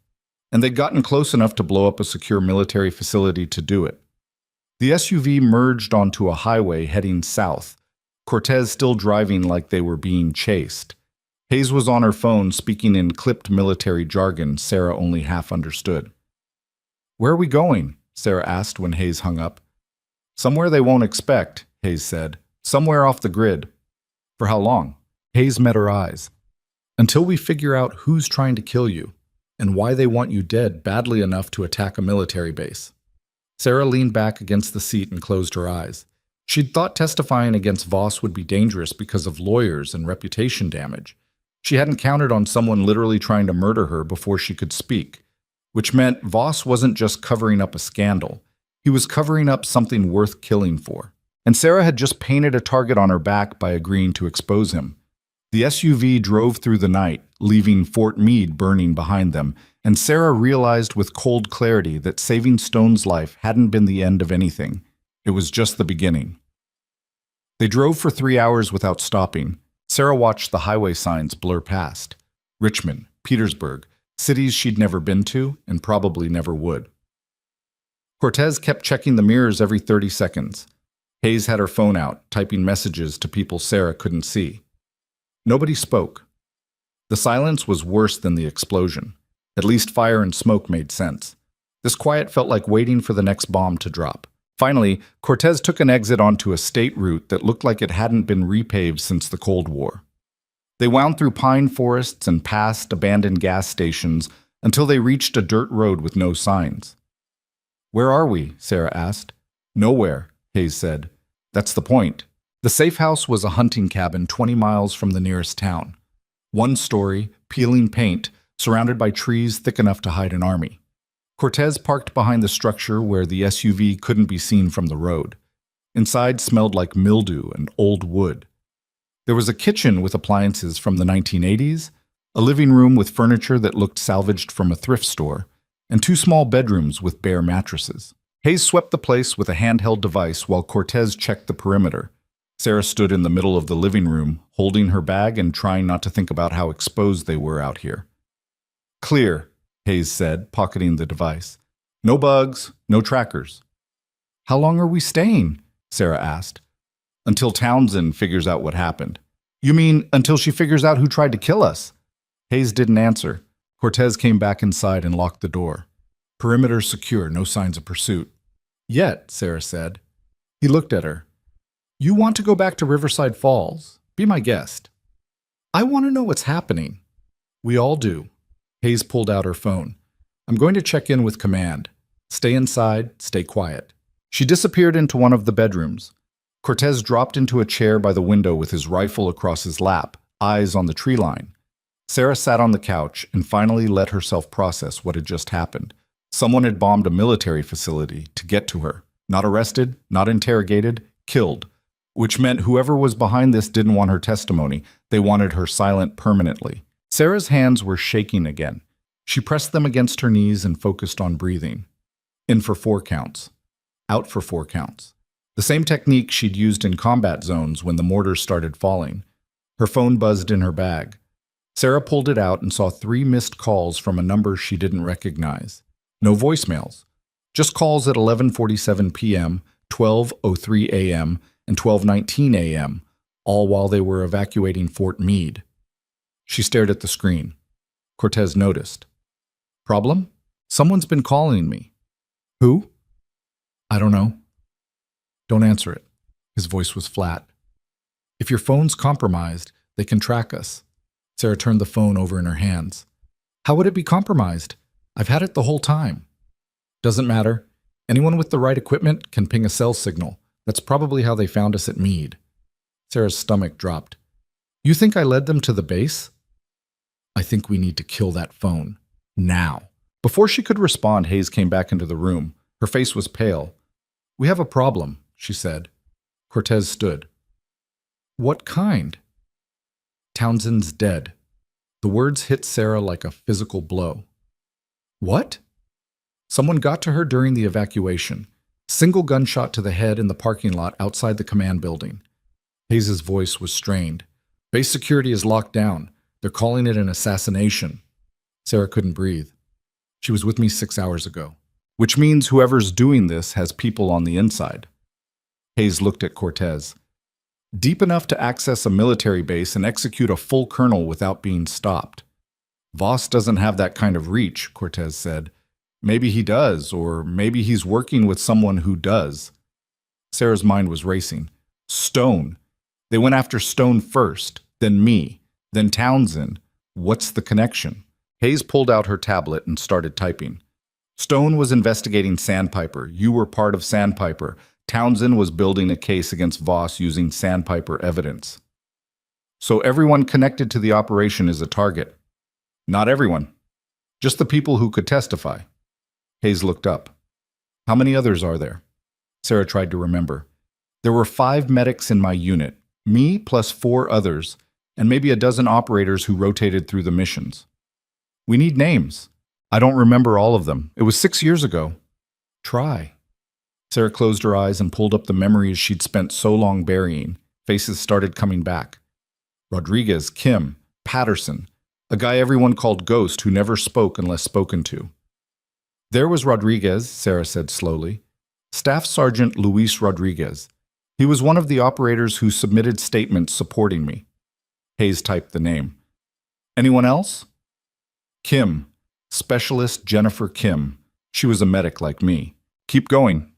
and they'd gotten close enough to blow up a secure military facility to do it. The SUV merged onto a highway heading south, Cortez still driving like they were being chased. Hayes was on her phone speaking in clipped military jargon Sarah only half understood. "Where are we going?" Sarah asked when Hayes hung up. "Somewhere they won't expect," Hayes said. "Somewhere off the grid." "For how long?" Hayes met her eyes. "Until we figure out who's trying to kill you and why they want you dead badly enough to attack a military base." Sarah leaned back against the seat and closed her eyes. She'd thought testifying against Voss would be dangerous because of lawyers and reputation damage. She hadn't counted on someone literally trying to murder her before she could speak, which meant Voss wasn't just covering up a scandal. He was covering up something worth killing for. And Sarah had just painted a target on her back by agreeing to expose him. The SUV drove through the night, leaving Fort Meade burning behind them, and Sarah realized with cold clarity that saving Stone's life hadn't been the end of anything. It was just the beginning. They drove for 3 hours without stopping. Sarah watched the highway signs blur past. Richmond, Petersburg, cities she'd never been to and probably never would. Cortez kept checking the mirrors every 30 seconds. Hayes had her phone out, typing messages to people Sarah couldn't see. Nobody spoke. The silence was worse than the explosion. At least fire and smoke made sense. This quiet felt like waiting for the next bomb to drop. Finally, Cortez took an exit onto a state route that looked like it hadn't been repaved since the Cold War. They wound through pine forests and past abandoned gas stations until they reached a dirt road with no signs. "Where are we?" Sarah asked. "Nowhere," Hayes said. "That's the point." The safe house was a hunting cabin 20 miles from the nearest town. One story, peeling paint, surrounded by trees thick enough to hide an army. Cortez parked behind the structure where the SUV couldn't be seen from the road. Inside smelled like mildew and old wood. There was a kitchen with appliances from the 1980s, a living room with furniture that looked salvaged from a thrift store, and 2 small bedrooms with bare mattresses. Hayes swept the place with a handheld device while Cortez checked the perimeter. Sarah stood in the middle of the living room, holding her bag and trying not to think about how exposed they were out here. "Clear," Hayes said, pocketing the device. "No bugs, no trackers." "How long are we staying?" Sarah asked. "Until Townsend figures out what happened." "You mean until she figures out who tried to kill us?" Hayes didn't answer. Cortez came back inside and locked the door. "Perimeter secure, no signs of pursuit." "Yet," Sarah said. He looked at her. "You want to go back to Riverside Falls? Be my guest." "I want to know what's happening." "We all do." Hayes pulled out her phone. "I'm going to check in with command. Stay inside, stay quiet." She disappeared into one of the bedrooms. Cortez dropped into a chair by the window with his rifle across his lap, eyes on the tree line. Sarah sat on the couch and finally let herself process what had just happened. Someone had bombed a military facility to get to her. Not arrested, not interrogated, killed. Which meant whoever was behind this didn't want her testimony. They wanted her silent permanently. Sarah's hands were shaking again. She pressed them against her knees and focused on breathing. In for 4 counts. Out for 4 counts. The same technique she'd used in combat zones when the mortars started falling. Her phone buzzed in her bag. Sarah pulled it out and saw 3 missed calls from a number she didn't recognize. No voicemails. Just calls at 11:47 p.m., 12:03 a.m., and 12:19 a.m., all while they were evacuating Fort Meade. She stared at the screen. Cortez noticed. "Problem? Someone's been calling me." "Who?" "I don't know." "Don't answer it." His voice was flat. "If your phone's compromised, they can track us." Sarah turned the phone over in her hands. "How would it be compromised? I've had it the whole time." "Doesn't matter. Anyone with the right equipment can ping a cell signal. That's probably how they found us at Meade." Sarah's stomach dropped. "You think I led them to the base?" "I think we need to kill that phone. Now." Before she could respond, Hayes came back into the room. Her face was pale. "We have a problem," she said. Cortez stood. "What kind?" "Townsend's dead." The words hit Sarah like a physical blow. "What?" "Someone got to her during the evacuation. Single gunshot to the head in the parking lot outside the command building." Hayes' voice was strained. "Base security is locked down. They're calling it an assassination." Sarah couldn't breathe. She was with me 6 hours ago, which means whoever's doing this has people on the inside. Hayes looked at Cortez. Deep enough to access a military base and execute a full colonel without being stopped. Voss doesn't have that kind of reach, Cortez said. Maybe he does, or maybe he's working with someone who does. Sarah's mind was racing. Stone. They went after Stone first, then me, then Townsend. What's the connection? Hayes pulled out her tablet and started typing. Stone was investigating Sandpiper. You were part of Sandpiper. Townsend was building a case against Voss using Sandpiper evidence. So everyone connected to the operation is a target. Not everyone. Just the people who could testify. Hayes looked up. How many others are there? Sarah tried to remember. There were 5 medics in my unit, me plus 4 others, and maybe a dozen operators who rotated through the missions. We need names. I don't remember all of them. It was 6 years ago. Try. Sarah closed her eyes and pulled up the memories she'd spent so long burying. Faces started coming back. Rodriguez, Kim, Patterson, a guy everyone called Ghost who never spoke unless spoken to. There was Rodriguez, Sarah said slowly. Staff Sergeant Luis Rodriguez. He was one of the operators who submitted statements supporting me. Hayes typed the name. Anyone else? Kim. Specialist Jennifer Kim. She was a medic like me. Keep going.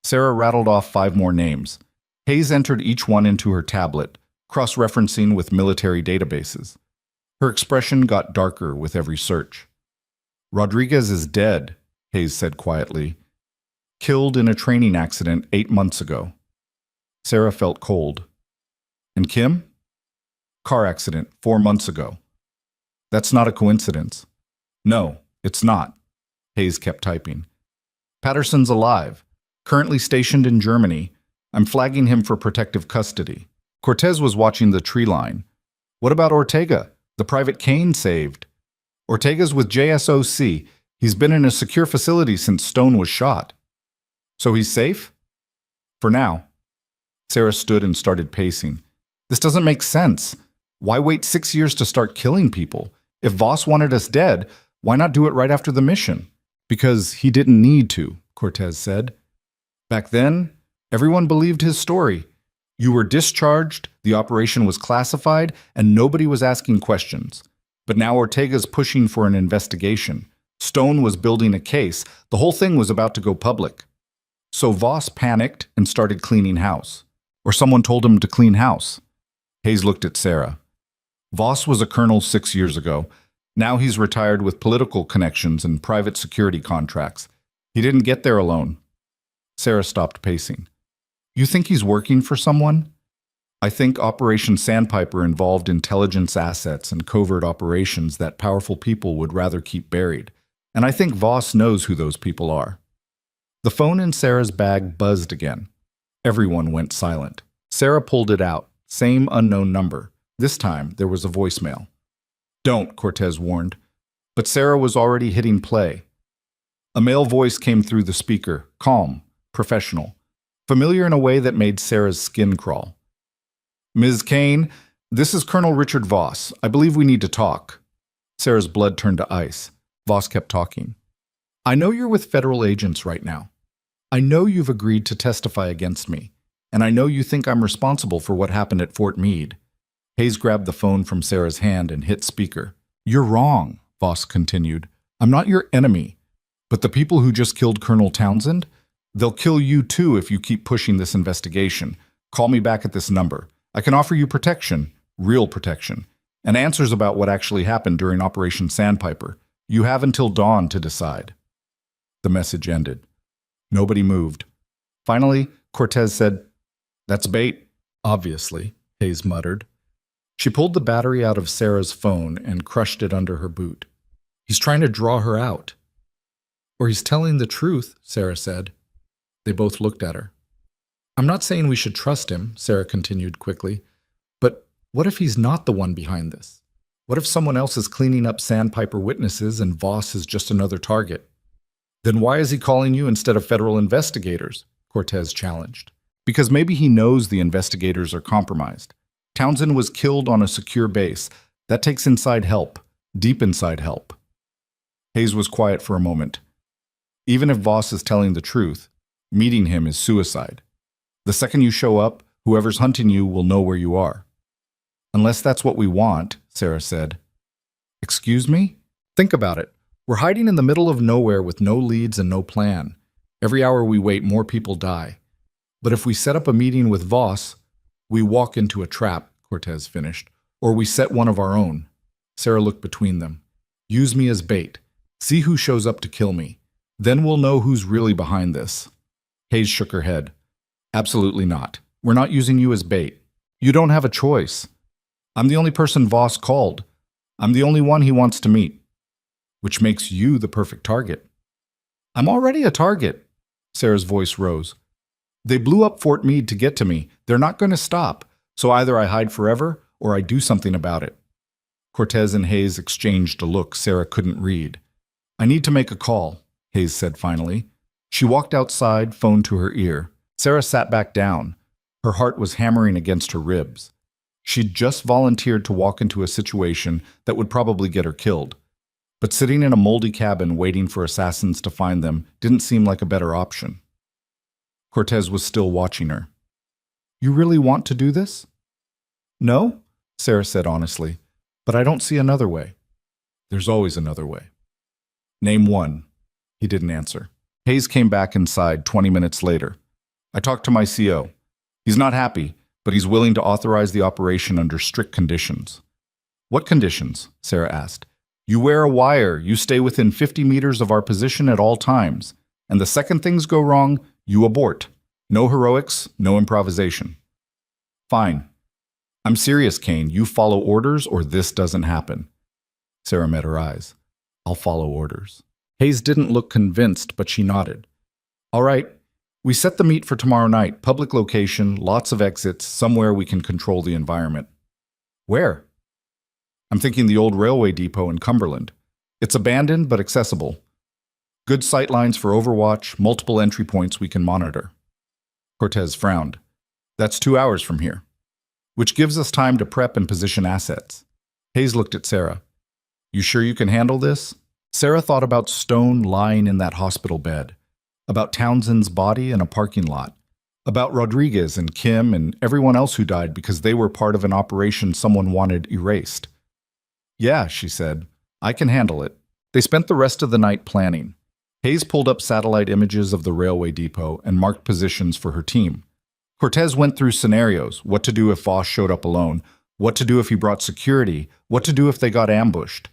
Sarah rattled off 5 more names. Hayes entered each one into her tablet, cross-referencing with military databases. Her expression got darker with every search. Rodriguez is dead, Hayes said quietly. Killed in a training accident 8 months ago. Sarah felt cold. And Kim? Car accident 4 months ago. That's not a coincidence. No, it's not. Hayes kept typing. Patterson's alive. Currently stationed in Germany. I'm flagging him for protective custody. Cortez was watching the tree line. What about Ortega, the private Kane saved? Ortega's with JSOC. He's been in a secure facility since Stone was shot. So he's safe? For now. Sarah stood and started pacing. This doesn't make sense. Why wait 6 years to start killing people? If Voss wanted us dead, why not do it right after the mission? Because he didn't need to, Cortez said. Back then, everyone believed his story. You were discharged, the operation was classified, and nobody was asking questions. But now Ortega's pushing for an investigation. Stone was building a case. The whole thing was about to go public. So Voss panicked and started cleaning house. Or someone told him to clean house. Hayes looked at Sarah. Voss was a colonel 6 years ago. Now he's retired with political connections and private security contracts. He didn't get there alone. Sarah stopped pacing. You think he's working for someone? I think Operation Sandpiper involved intelligence assets and covert operations that powerful people would rather keep buried. And I think Voss knows who those people are. The phone in Sarah's bag buzzed again. Everyone went silent. Sarah pulled it out. Same unknown number. This time, there was a voicemail. Don't, Cortez warned. But Sarah was already hitting play. A male voice came through the speaker, calm, professional, familiar in a way that made Sarah's skin crawl. Ms. Kane, this is Colonel Richard Voss. I believe we need to talk. Sarah's blood turned to ice. Voss kept talking. I know you're with federal agents right now. I know you've agreed to testify against me, and I know you think I'm responsible for what happened at Fort Meade. Hayes grabbed the phone from Sarah's hand and hit speaker. You're wrong, Voss continued. I'm not your enemy. But the people who just killed Colonel Townsend, they'll kill you too if you keep pushing this investigation. Call me back at this number. I can offer you protection, real protection, and answers about what actually happened during Operation Sandpiper. You have until dawn to decide. The message ended. Nobody moved. Finally, Cortez said, That's bait. Obviously, Hayes muttered. She pulled the battery out of Sarah's phone and crushed it under her boot. He's trying to draw her out. Or he's telling the truth, Sarah said. They both looked at her. I'm not saying we should trust him, Sarah continued quickly, but what if he's not the one behind this? What if someone else is cleaning up Sandpiper witnesses and Voss is just another target? Then why is he calling you instead of federal investigators? Cortez challenged. Because maybe he knows the investigators are compromised. Townsend was killed on a secure base. That takes inside help, deep inside help. Hayes was quiet for a moment. Even if Voss is telling the truth, meeting him is suicide. The second you show up, whoever's hunting you will know where you are. Unless that's what we want, Sarah said. Excuse me? Think about it. We're hiding in the middle of nowhere with no leads and no plan. Every hour we wait, more people die. But if we set up a meeting with Voss, we walk into a trap, Cortez finished, or we set one of our own. Sarah looked between them. Use me as bait. See who shows up to kill me. Then we'll know who's really behind this. Hayes shook her head. Absolutely not. We're not using you as bait. You don't have a choice. I'm the only person Voss called. I'm the only one he wants to meet. Which makes you the perfect target. I'm already a target. Sarah's voice rose. They blew up Fort Meade to get to me. They're not going to stop. So either I hide forever or I do something about it. Cortez and Hayes exchanged a look Sarah couldn't read. I need to make a call, Hayes said finally. She walked outside, phone to her ear. Sarah sat back down. Her heart was hammering against her ribs. She'd just volunteered to walk into a situation that would probably get her killed. But sitting in a moldy cabin waiting for assassins to find them didn't seem like a better option. Cortez was still watching her. You really want to do this? No, Sarah said honestly, but I don't see another way. There's always another way. Name one. He didn't answer. Hayes came back inside 20 minutes later. I talked to my CO. He's not happy, but he's willing to authorize the operation under strict conditions. What conditions? Sarah asked. You wear a wire, you stay within 50 meters of our position at all times, and the second things go wrong, you abort. No heroics, no improvisation. Fine. I'm serious, Kane. You follow orders or this doesn't happen. Sarah met her eyes. I'll follow orders. Hayes didn't look convinced, but she nodded. All right. We set the meet for tomorrow night. Public location, lots of exits, somewhere we can control the environment. Where? I'm thinking the old railway depot in Cumberland. It's abandoned but accessible. Good sight lines for overwatch, multiple entry points we can monitor. Cortez frowned. That's 2 hours from here. Which gives us time to prep and position assets. Hayes looked at Sarah. You sure you can handle this? Sarah thought about Stone lying in that hospital bed, about Townsend's body in a parking lot, about Rodriguez and Kim and everyone else who died because they were part of an operation someone wanted erased. Yeah, she said, I can handle it. They spent the rest of the night planning. Hayes pulled up satellite images of the railway depot and marked positions for her team. Cortez went through scenarios, what to do if Voss showed up alone, what to do if he brought security, what to do if they got ambushed.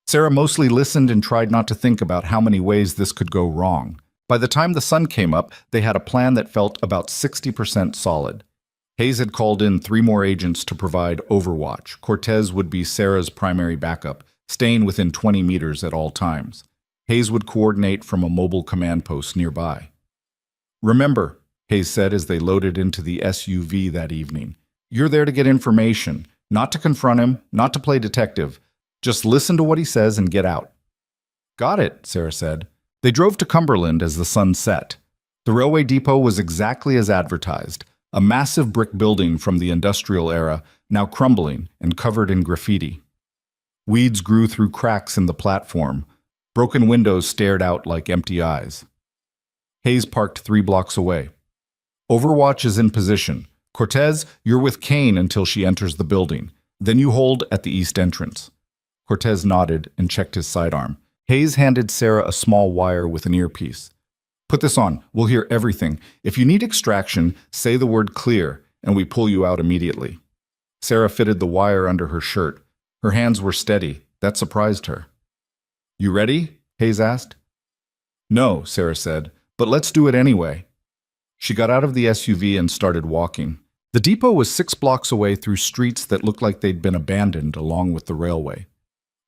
Sarah mostly listened and tried not to think about how many ways this could go wrong. By the time the sun came up, they had a plan that felt about 60% solid. Hayes had called in 3 more agents to provide overwatch. Cortez would be Sarah's primary backup, staying within 20 meters at all times. Hayes would coordinate from a mobile command post nearby. Remember, Hayes said as they loaded into the SUV that evening, you're there to get information, not to confront him, not to play detective. Just listen to what he says and get out. Got it, Sarah said. They drove to Cumberland as the sun set. The railway depot was exactly as advertised, a massive brick building from the industrial era, now crumbling and covered in graffiti. Weeds grew through cracks in the platform. Broken windows stared out like empty eyes. Hayes parked 3 blocks away. Overwatch is in position. Cortez, you're with Kane until she enters the building. Then you hold at the east entrance. Cortez nodded and checked his sidearm. Hayes handed Sarah a small wire with an earpiece. Put this on. We'll hear everything. If you need extraction, say the word clear, and we pull you out immediately. Sarah fitted the wire under her shirt. Her hands were steady. That surprised her. You ready? Hayes asked. No, Sarah said, but let's do it anyway. She got out of the SUV and started walking. The depot was 6 blocks away through streets that looked like they'd been abandoned along with the railway.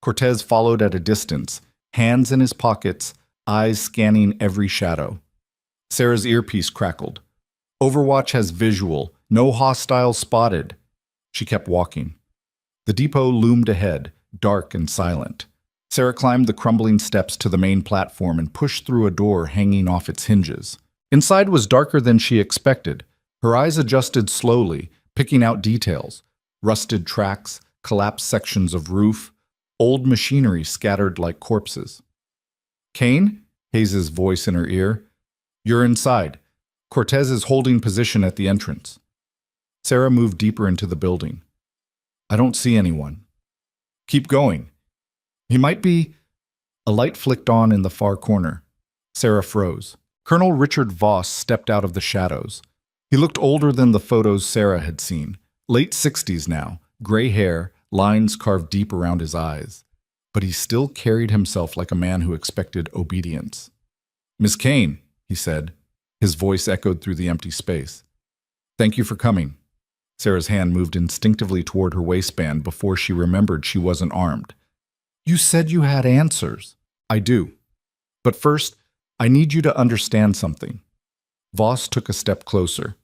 Cortez followed at a distance, hands in his pockets, eyes scanning every shadow. Sarah's earpiece crackled. Overwatch has visual, no hostiles spotted. She kept walking. The depot loomed ahead, dark and silent. Sarah climbed the crumbling steps to the main platform and pushed through a door hanging off its hinges. Inside was darker than she expected. Her eyes adjusted slowly, picking out details. Rusted tracks, collapsed sections of roof, old machinery scattered like corpses. Kane? Hayes's voice in her ear. You're inside. Cortez is holding position at the entrance. Sarah moved deeper into the building. I don't see anyone. Keep going. He might be... A light flicked on in the far corner. Sarah froze. Colonel Richard Voss stepped out of the shadows. He looked older than the photos Sarah had seen. Late 60s now, gray hair, lines carved deep around his eyes. But he still carried himself like a man who expected obedience. Miss Kane, he said. His voice echoed through the empty space. Thank you for coming. Sarah's hand moved instinctively toward her waistband before she remembered she wasn't armed. You said you had answers. I do. But first, I need you to understand something. Voss took a step closer.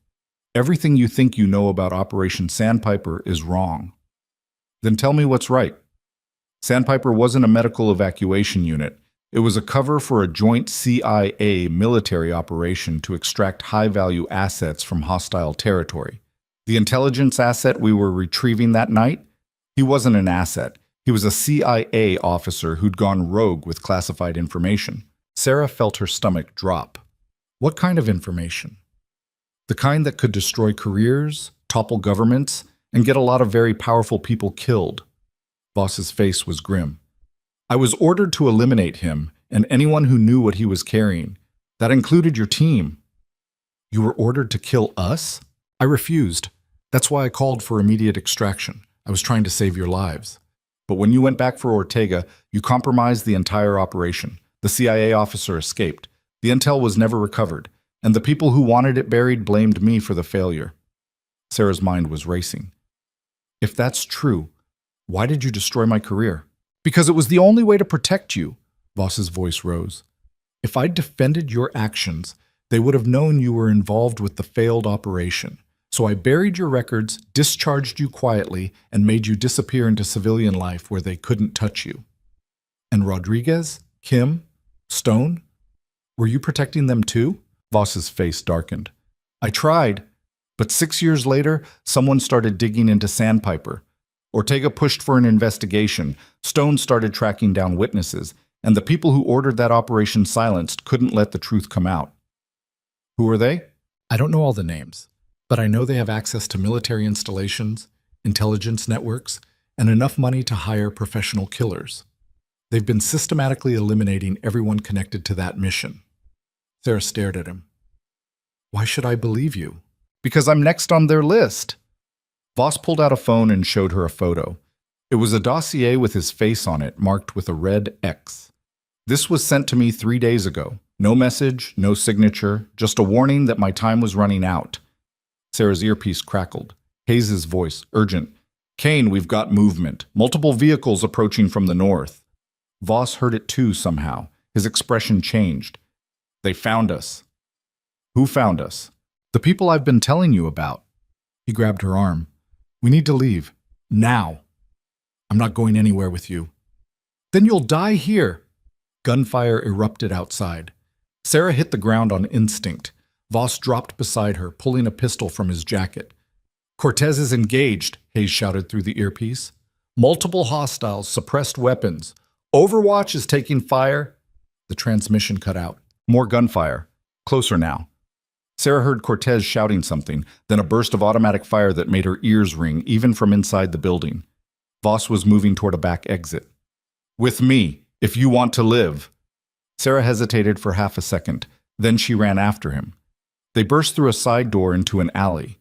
Everything you think you know about Operation Sandpiper is wrong. Then tell me what's right. Sandpiper wasn't a medical evacuation unit. It was a cover for a joint CIA military operation to extract high-value assets from hostile territory. The intelligence asset we were retrieving that night? He wasn't an asset. He was a CIA officer who'd gone rogue with classified information. Sarah felt her stomach drop. What kind of information? The kind that could destroy careers, topple governments, and get a lot of very powerful people killed. Voss's face was grim. I was ordered to eliminate him and anyone who knew what he was carrying. That included your team. You were ordered to kill us? I refused. That's why I called for immediate extraction. I was trying to save your lives. But when you went back for Ortega, you compromised the entire operation. The CIA officer escaped. The intel was never recovered, and the people who wanted it buried blamed me for the failure. Sarah's mind was racing. If that's true, why did you destroy my career? Because it was the only way to protect you. Voss's voice rose. If I'd defended your actions, they would have known you were involved with the failed operation. So I buried your records, discharged you quietly, and made you disappear into civilian life where they couldn't touch you. And Rodriguez, Kim, Stone? Were you protecting them too? Voss's face darkened. I tried, but 6 years later, someone started digging into Sandpiper. Ortega pushed for an investigation, Stone started tracking down witnesses, and the people who ordered that operation silenced couldn't let the truth come out. Who are they? I don't know all the names. But I know they have access to military installations, intelligence networks, and enough money to hire professional killers. They've been systematically eliminating everyone connected to that mission. Sarah stared at him. Why should I believe you? Because I'm next on their list. Voss pulled out a phone and showed her a photo. It was a dossier with his face on it, marked with a red X. This was sent to me 3 days ago. No message, no signature, just a warning that my time was running out. Sarah's earpiece crackled. Hayes's voice, urgent. Kane, we've got movement. Multiple vehicles approaching from the north. Voss heard it too somehow. His expression changed. They found us. Who found us? The people I've been telling you about. He grabbed her arm. We need to leave. Now. I'm not going anywhere with you. Then you'll die here. Gunfire erupted outside. Sarah hit the ground on instinct. Voss dropped beside her, pulling a pistol from his jacket. Cortez is engaged, Hayes shouted through the earpiece. Multiple hostiles, suppressed weapons. Overwatch is taking fire. The transmission cut out. More gunfire. Closer now. Sarah heard Cortez shouting something, then a burst of automatic fire that made her ears ring, even from inside the building. Voss was moving toward a back exit. With me, if you want to live. Sarah hesitated for half a second. Then she ran after him. They burst through a side door into an alley.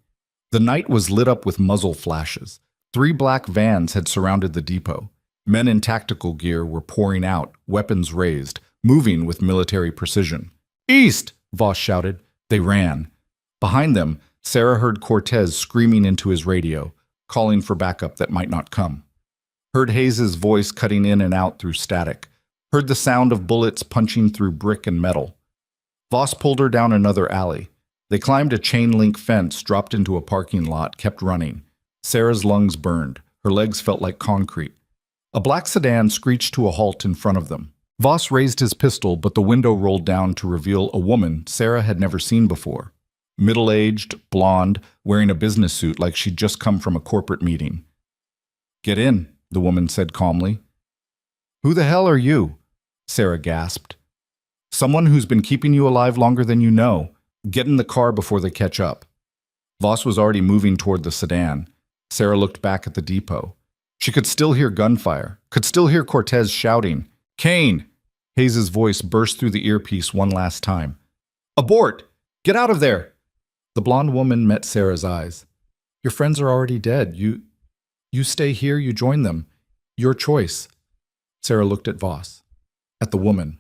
The night was lit up with muzzle flashes. 3 black vans had surrounded the depot. Men in tactical gear were pouring out, weapons raised, moving with military precision. East! Voss shouted. They ran. Behind them, Sarah heard Cortez screaming into his radio, calling for backup that might not come. Heard Hayes's voice cutting in and out through static. Heard the sound of bullets punching through brick and metal. Voss pulled her down another alley. They climbed a chain-link fence, dropped into a parking lot, kept running. Sarah's lungs burned. Her legs felt like concrete. A black sedan screeched to a halt in front of them. Voss raised his pistol, but the window rolled down to reveal a woman Sarah had never seen before. Middle-aged, blonde, wearing a business suit like she'd just come from a corporate meeting. Get in, the woman said calmly. Who the hell are you? Sarah gasped. Someone who's been keeping you alive longer than you know. Get in the car before they catch up. Voss was already moving toward the sedan. Sarah looked back at the depot. She could still hear gunfire, could still hear Cortez shouting, "Kane!" Hayes's voice burst through the earpiece one last time. "Abort! Get out of there!" The blonde woman met Sarah's eyes. "Your friends are already dead. You stay here, you join them. Your choice." Sarah looked at Voss, at the woman,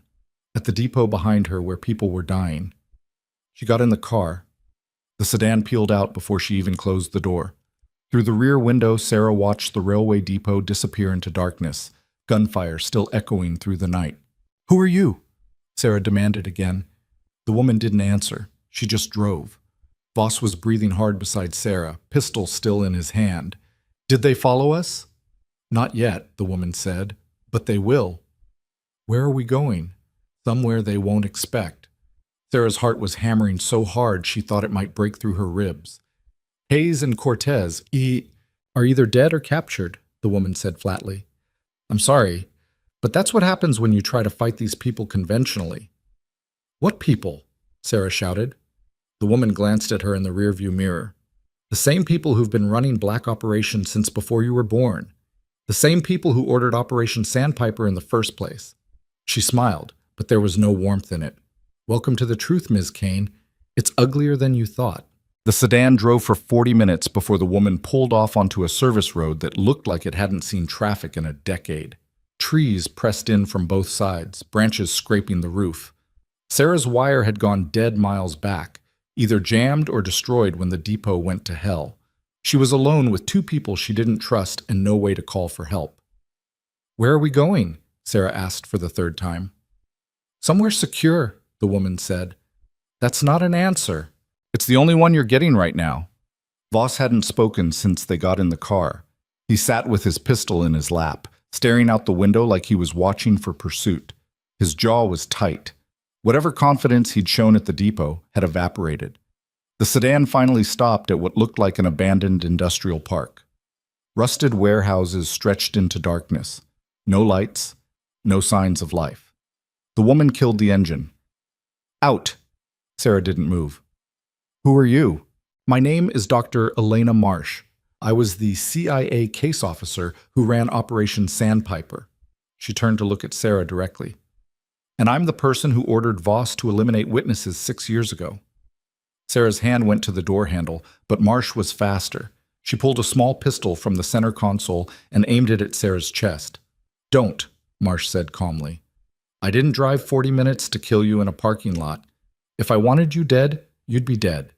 at the depot behind her where people were dying. She got in the car. The sedan peeled out before she even closed the door. Through the rear window, Sarah watched the railway depot disappear into darkness, gunfire still echoing through the night. "Who are you?" Sarah demanded again. The woman didn't answer. She just drove. Voss was breathing hard beside Sarah, pistol still in his hand. "Did they follow us?" "Not yet," the woman said, "but they will." "Where are we going?" "Somewhere they won't expect." Sarah's heart was hammering so hard she thought it might break through her ribs. "Hayes and Cortez are either dead or captured," the woman said flatly. "I'm sorry, but that's what happens when you try to fight these people conventionally." "What people?" Sarah shouted. The woman glanced at her in the rearview mirror. "The same people who've been running black operations since before you were born. The same people who ordered Operation Sandpiper in the first place." She smiled, but there was no warmth in it. "Welcome to the truth, Ms. Kane. It's uglier than you thought." The sedan drove for 40 minutes before the woman pulled off onto a service road that looked like it hadn't seen traffic in a decade. Trees pressed in from both sides, branches scraping the roof. Sarah's wire had gone dead miles back, either jammed or destroyed when the depot went to hell. She was alone with two people she didn't trust and no way to call for help. "Where are we going?" Sarah asked for the third time. "Somewhere secure," the woman said. "That's not an answer." "It's the only one you're getting right now." Voss hadn't spoken since they got in the car. He sat with his pistol in his lap, staring out the window like he was watching for pursuit. His jaw was tight. Whatever confidence he'd shown at the depot had evaporated. The sedan finally stopped at what looked like an abandoned industrial park. Rusted warehouses stretched into darkness. No lights, no signs of life. The woman killed the engine. "Out!" Sarah didn't move. "Who are you?" "My name is Dr. Elena Marsh. I was the CIA case officer who ran Operation Sandpiper." She turned to look at Sarah directly. "And I'm the person who ordered Voss to eliminate witnesses 6 years ago." Sarah's hand went to the door handle, but Marsh was faster. She pulled a small pistol from the center console and aimed it at Sarah's chest. "Don't," Marsh said calmly. "I didn't drive 40 minutes to kill you in a parking lot. If I wanted you dead, you'd be dead."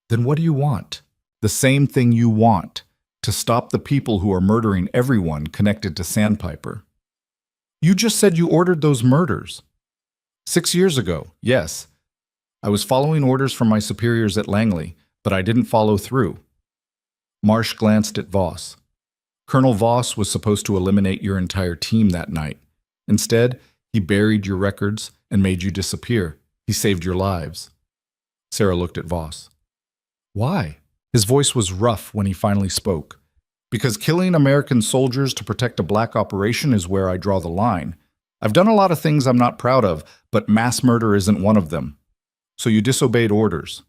"Then what do you want?" "The same thing you want, to stop the people who are murdering everyone connected to Sandpiper." "You just said you ordered those murders." 6 years ago, yes. I was following orders from my superiors at Langley, but I didn't follow through." Marsh glanced at Voss. "Colonel Voss was supposed to eliminate your entire team that night. Instead, he buried your records and made you disappear. He saved your lives." Sarah looked at Voss. "Why?" His voice was rough when he finally spoke. "Because killing American soldiers to protect a black operation is where I draw the line. I've done a lot of things I'm not proud of, but mass murder isn't one of them. So you disobeyed orders."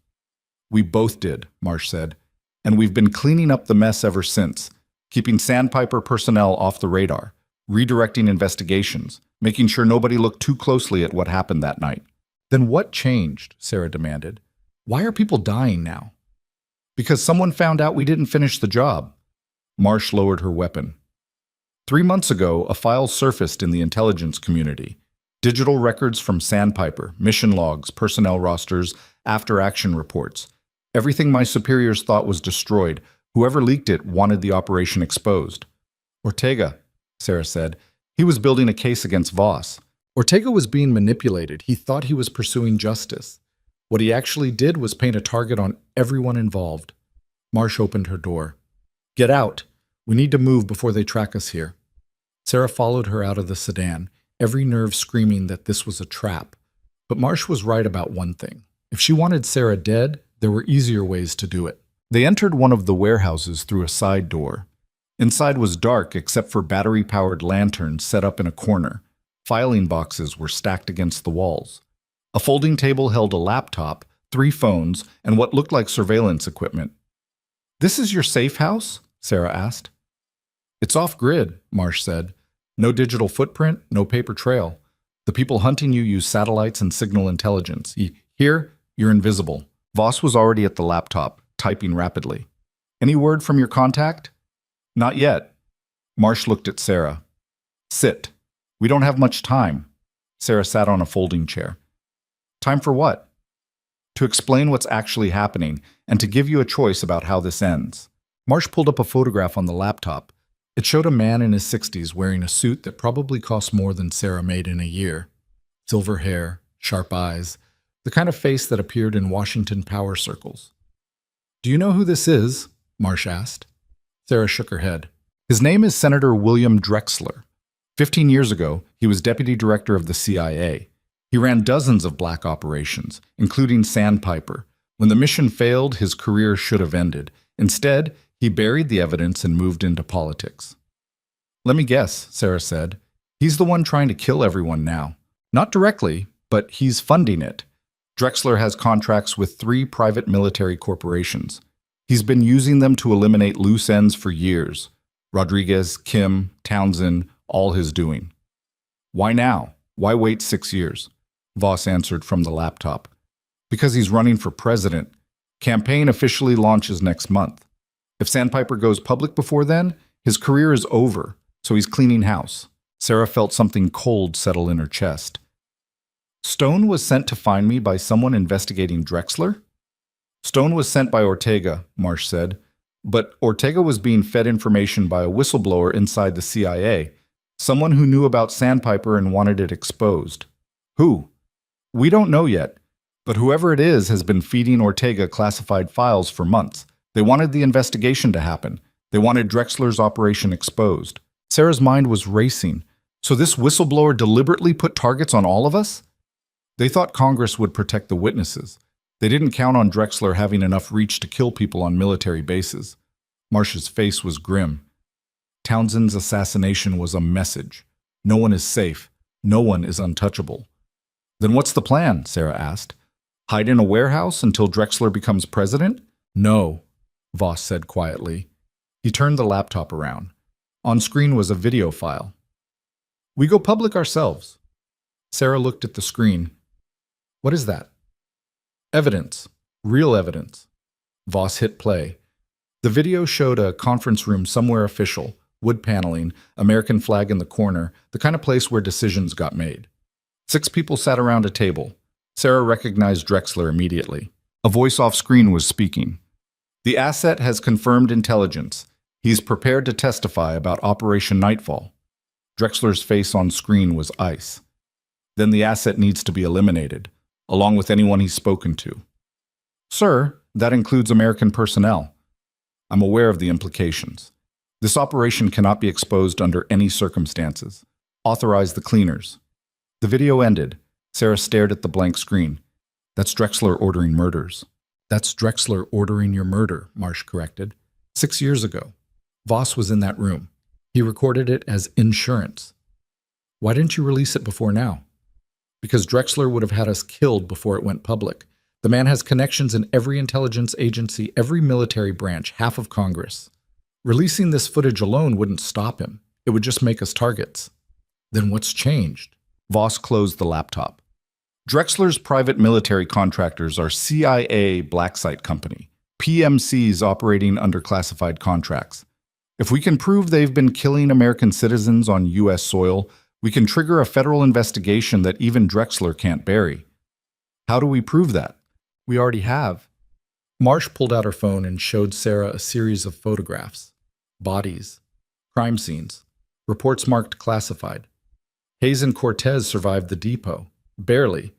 "We both did," Marsh said. "And we've been cleaning up the mess ever since, keeping Sandpiper personnel off the radar, redirecting investigations, making sure nobody looked too closely at what happened that night." "Then what changed?" Sarah demanded. "Why are people dying now?" "Because someone found out we didn't finish the job." Marsh lowered her weapon. 3 months ago, a file surfaced in the intelligence community. Digital records from Sandpiper, mission logs, personnel rosters, after-action reports. Everything my superiors thought was destroyed. Whoever leaked it wanted the operation exposed. "Ortega," Sarah said. "He was building a case against Voss." "Ortega was being manipulated. He thought he was pursuing justice. What he actually did was paint a target on everyone involved." Marsh opened her door. "Get out. We need to move before they track us here." Sarah followed her out of the sedan, every nerve screaming that this was a trap. But Marsh was right about one thing. If she wanted Sarah dead, there were easier ways to do it. They entered one of the warehouses through a side door. Inside was dark except for battery-powered lanterns set up in a corner. Filing boxes were stacked against the walls. A folding table held a laptop, 3 phones, and what looked like surveillance equipment. "This is your safe house?" Sarah asked. "It's off-grid," Marsh said. "No digital footprint, no paper trail. The people hunting you use satellites and signal intelligence. Here, you're invisible." Voss was already at the laptop, typing rapidly. "Any word from your contact?" "Not yet." Marsh looked at Sarah. "Sit. We don't have much time." Sarah sat on a folding chair. "Time for what?" "To explain what's actually happening and to give you a choice about how this ends." Marsh pulled up a photograph on the laptop. It showed a man in his 60s wearing a suit that probably cost more than Sarah made in a year. Silver hair, sharp eyes, the kind of face that appeared in Washington power circles. "Do you know who this is?" Marsh asked. Sarah shook her head. "His name is Senator William Drexler. 15 years ago, he was deputy director of the CIA. He ran dozens of black operations, including Sandpiper. When the mission failed, his career should have ended. Instead, he buried the evidence and moved into politics." "Let me guess," Sarah said. "He's the one trying to kill everyone now. Not directly, but he's funding it. Drexler has contracts with 3 private military corporations. He's been using them to eliminate loose ends for years. Rodriguez, Kim, Townsend, all his doing." "Why now? Why wait 6 years?" Voss answered from the laptop. "Because he's running for president. Campaign officially launches next month. If Sandpiper goes public before then, his career is over, so he's cleaning house." Sarah felt something cold settle in her chest. "Stone was sent to find me by someone investigating Drexler?" "Stone was sent by Ortega," Marsh said. "But Ortega was being fed information by a whistleblower inside the CIA, someone who knew about Sandpiper and wanted it exposed." "Who?" "We don't know yet, but whoever it is has been feeding Ortega classified files for months. They wanted the investigation to happen. They wanted Drexler's operation exposed." Sarah's mind was racing. So this whistleblower deliberately put targets on all of us? They thought Congress would protect the witnesses. They didn't count on Drexler having enough reach to kill people on military bases. Marsh's face was grim. Townsend's assassination was a message. No one is safe. No one is untouchable. "Then what's the plan?" Sarah asked. "Hide in a warehouse until Drexler becomes president?" "No," Voss said quietly. He turned the laptop around. On screen was a video file. "We go public ourselves." Sarah looked at the screen. "What is that?" "Evidence. Real evidence." Voss hit play. The video showed a conference room somewhere official, wood paneling, American flag in the corner, the kind of place where decisions got made. 6 people sat around a table. Sarah recognized Drexler immediately. A voice off screen was speaking. "The asset has confirmed intelligence. He's prepared to testify about Operation Nightfall." Drexler's face on screen was ice. "Then the asset needs to be eliminated, along with anyone he's spoken to." "Sir, that includes American personnel." "I'm aware of the implications. This operation cannot be exposed under any circumstances. Authorize the cleaners." The video ended. Sarah stared at the blank screen. "That's Drexler ordering murders." "That's Drexler ordering your murder," Marsh corrected. 6 years ago. Voss was in that room. He recorded it as insurance. "Why didn't you release it before now?" "Because Drexler would have had us killed before it went public. The man has connections in every intelligence agency, every military branch, half of Congress. Releasing this footage alone wouldn't stop him. It would just make us targets." "Then what's changed?" Voss closed the laptop. "Drexler's private military contractors are CIA Black Site Company, PMCs operating under classified contracts. If we can prove they've been killing American citizens on U.S. soil, we can trigger a federal investigation that even Drexler can't bury." "How do we prove that?" "We already have." Marsh pulled out her phone and showed Sarah a series of photographs. Bodies. Crime scenes. Reports marked classified. Hayes and Cortez survived the depot. Barely.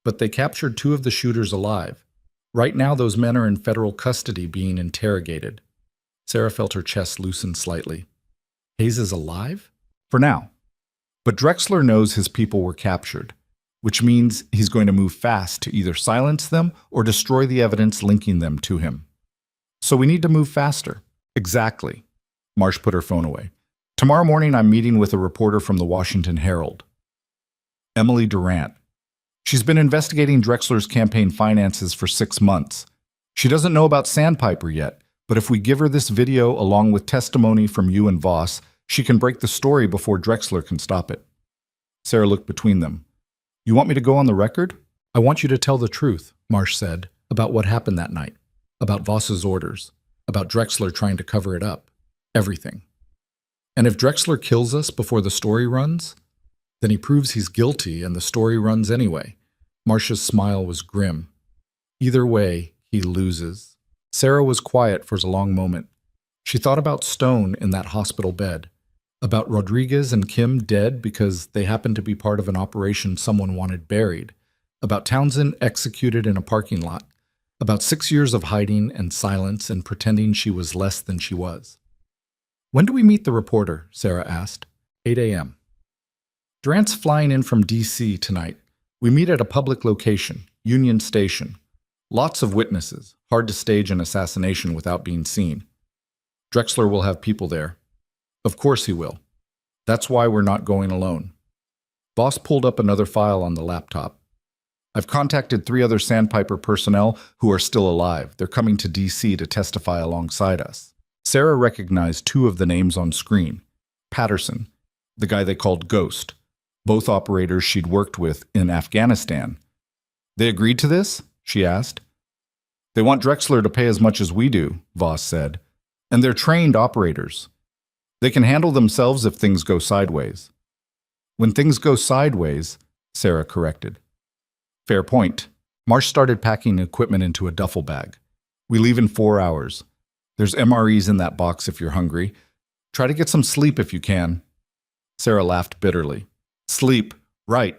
But they captured 2 of the shooters alive. Right now those men are in federal custody being interrogated. Sarah felt her chest loosen slightly. "Hayes is alive?" "For now. But Drexler knows his people were captured, which means he's going to move fast to either silence them or destroy the evidence linking them to him. So we need to move faster." "Exactly." Marsh put her phone away. "Tomorrow morning I'm meeting with a reporter from the Washington Herald." Emily Durant. She's been investigating Drexler's campaign finances for 6 months. She doesn't know about Sandpiper yet, but if we give her this video along with testimony from you and Voss, she can break the story before Drexler can stop it. Sarah looked between them. You want me to go on the record? I want you to tell the truth, Marsh said, about what happened that night, about Voss's orders, about Drexler trying to cover it up, everything. And if Drexler kills us before the story runs, then he proves he's guilty and the story runs anyway. Marsh's smile was grim. Either way, he loses. Sarah was quiet for a long moment. She thought about Stone in that hospital bed, about Rodriguez and Kim dead because they happened to be part of an operation someone wanted buried, about Townsend executed in a parking lot, about 6 years of hiding and silence and pretending she was less than she was. When do we meet the reporter? Sarah asked. 8 a.m. Durant's flying in from D.C. tonight. We meet at a public location, Union Station. Lots of witnesses. Hard to stage an assassination without being seen. Drexler will have people there. Of course he will. That's why we're not going alone. Voss pulled up another file on the laptop. I've contacted 3 other Sandpiper personnel who are still alive. They're coming to D.C. to testify alongside us. Sarah recognized 2 of the names on screen. Patterson, the guy they called Ghost. Both operators she'd worked with in Afghanistan. They agreed to this? She asked. They want Drexler to pay as much as we do, Voss said. And they're trained operators. They can handle themselves if things go sideways. When things go sideways, Sarah corrected. Fair point. Marsh started packing equipment into a duffel bag. We leave in 4 hours. There's MREs in that box if you're hungry. Try to get some sleep if you can. Sarah laughed bitterly. Sleep, right.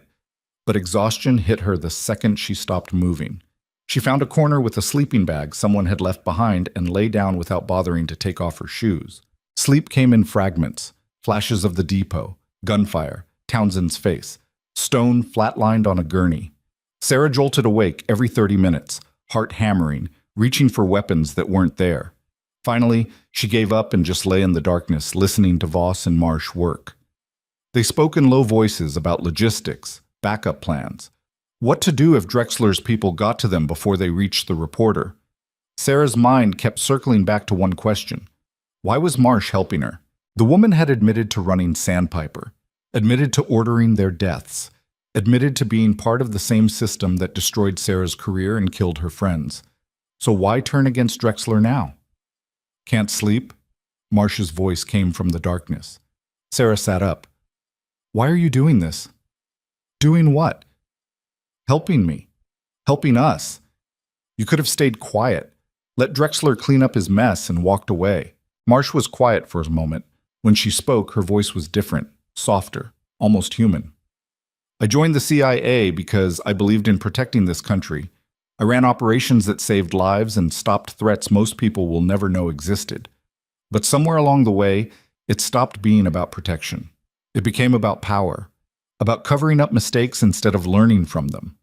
But exhaustion hit her the second she stopped moving. She found a corner with a sleeping bag someone had left behind and lay down without bothering to take off her shoes. Sleep came in fragments, flashes of the depot, gunfire, Townsend's face, Stone flatlined on a gurney. Sarah jolted awake every 30 minutes, heart hammering, reaching for weapons that weren't there. Finally, she gave up and just lay in the darkness, listening to Voss and Marsh work. They spoke in low voices about logistics, backup plans, what to do if Drexler's people got to them before they reached the reporter. Sarah's mind kept circling back to one question. Why was Marsh helping her? The woman had admitted to running Sandpiper, admitted to ordering their deaths, admitted to being part of the same system that destroyed Sarah's career and killed her friends. So why turn against Drexler now? Can't sleep? Marsh's voice came from the darkness. Sarah sat up. Why are you doing this? Doing what? Helping me. Helping us. You could have stayed quiet. Let Drexler clean up his mess and walked away. Marsh was quiet for a moment. When she spoke, her voice was different, softer, almost human. I joined the CIA because I believed in protecting this country. I ran operations that saved lives and stopped threats most people will never know existed. But somewhere along the way, it stopped being about protection. It became about power, about covering up mistakes instead of learning from them.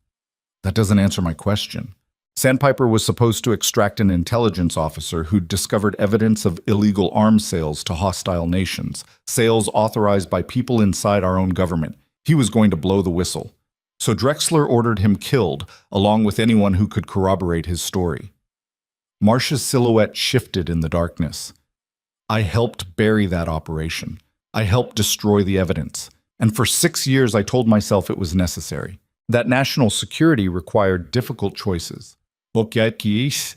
That doesn't answer my question. Sandpiper was supposed to extract an intelligence officer who'd discovered evidence of illegal arms sales to hostile nations, sales authorized by people inside our own government. He was going to blow the whistle. So Drexler ordered him killed, along with anyone who could corroborate his story. Marsh's silhouette shifted in the darkness. I helped bury that operation. I helped destroy the evidence. And for 6 years I told myself it was necessary. That national security required difficult choices. What changed?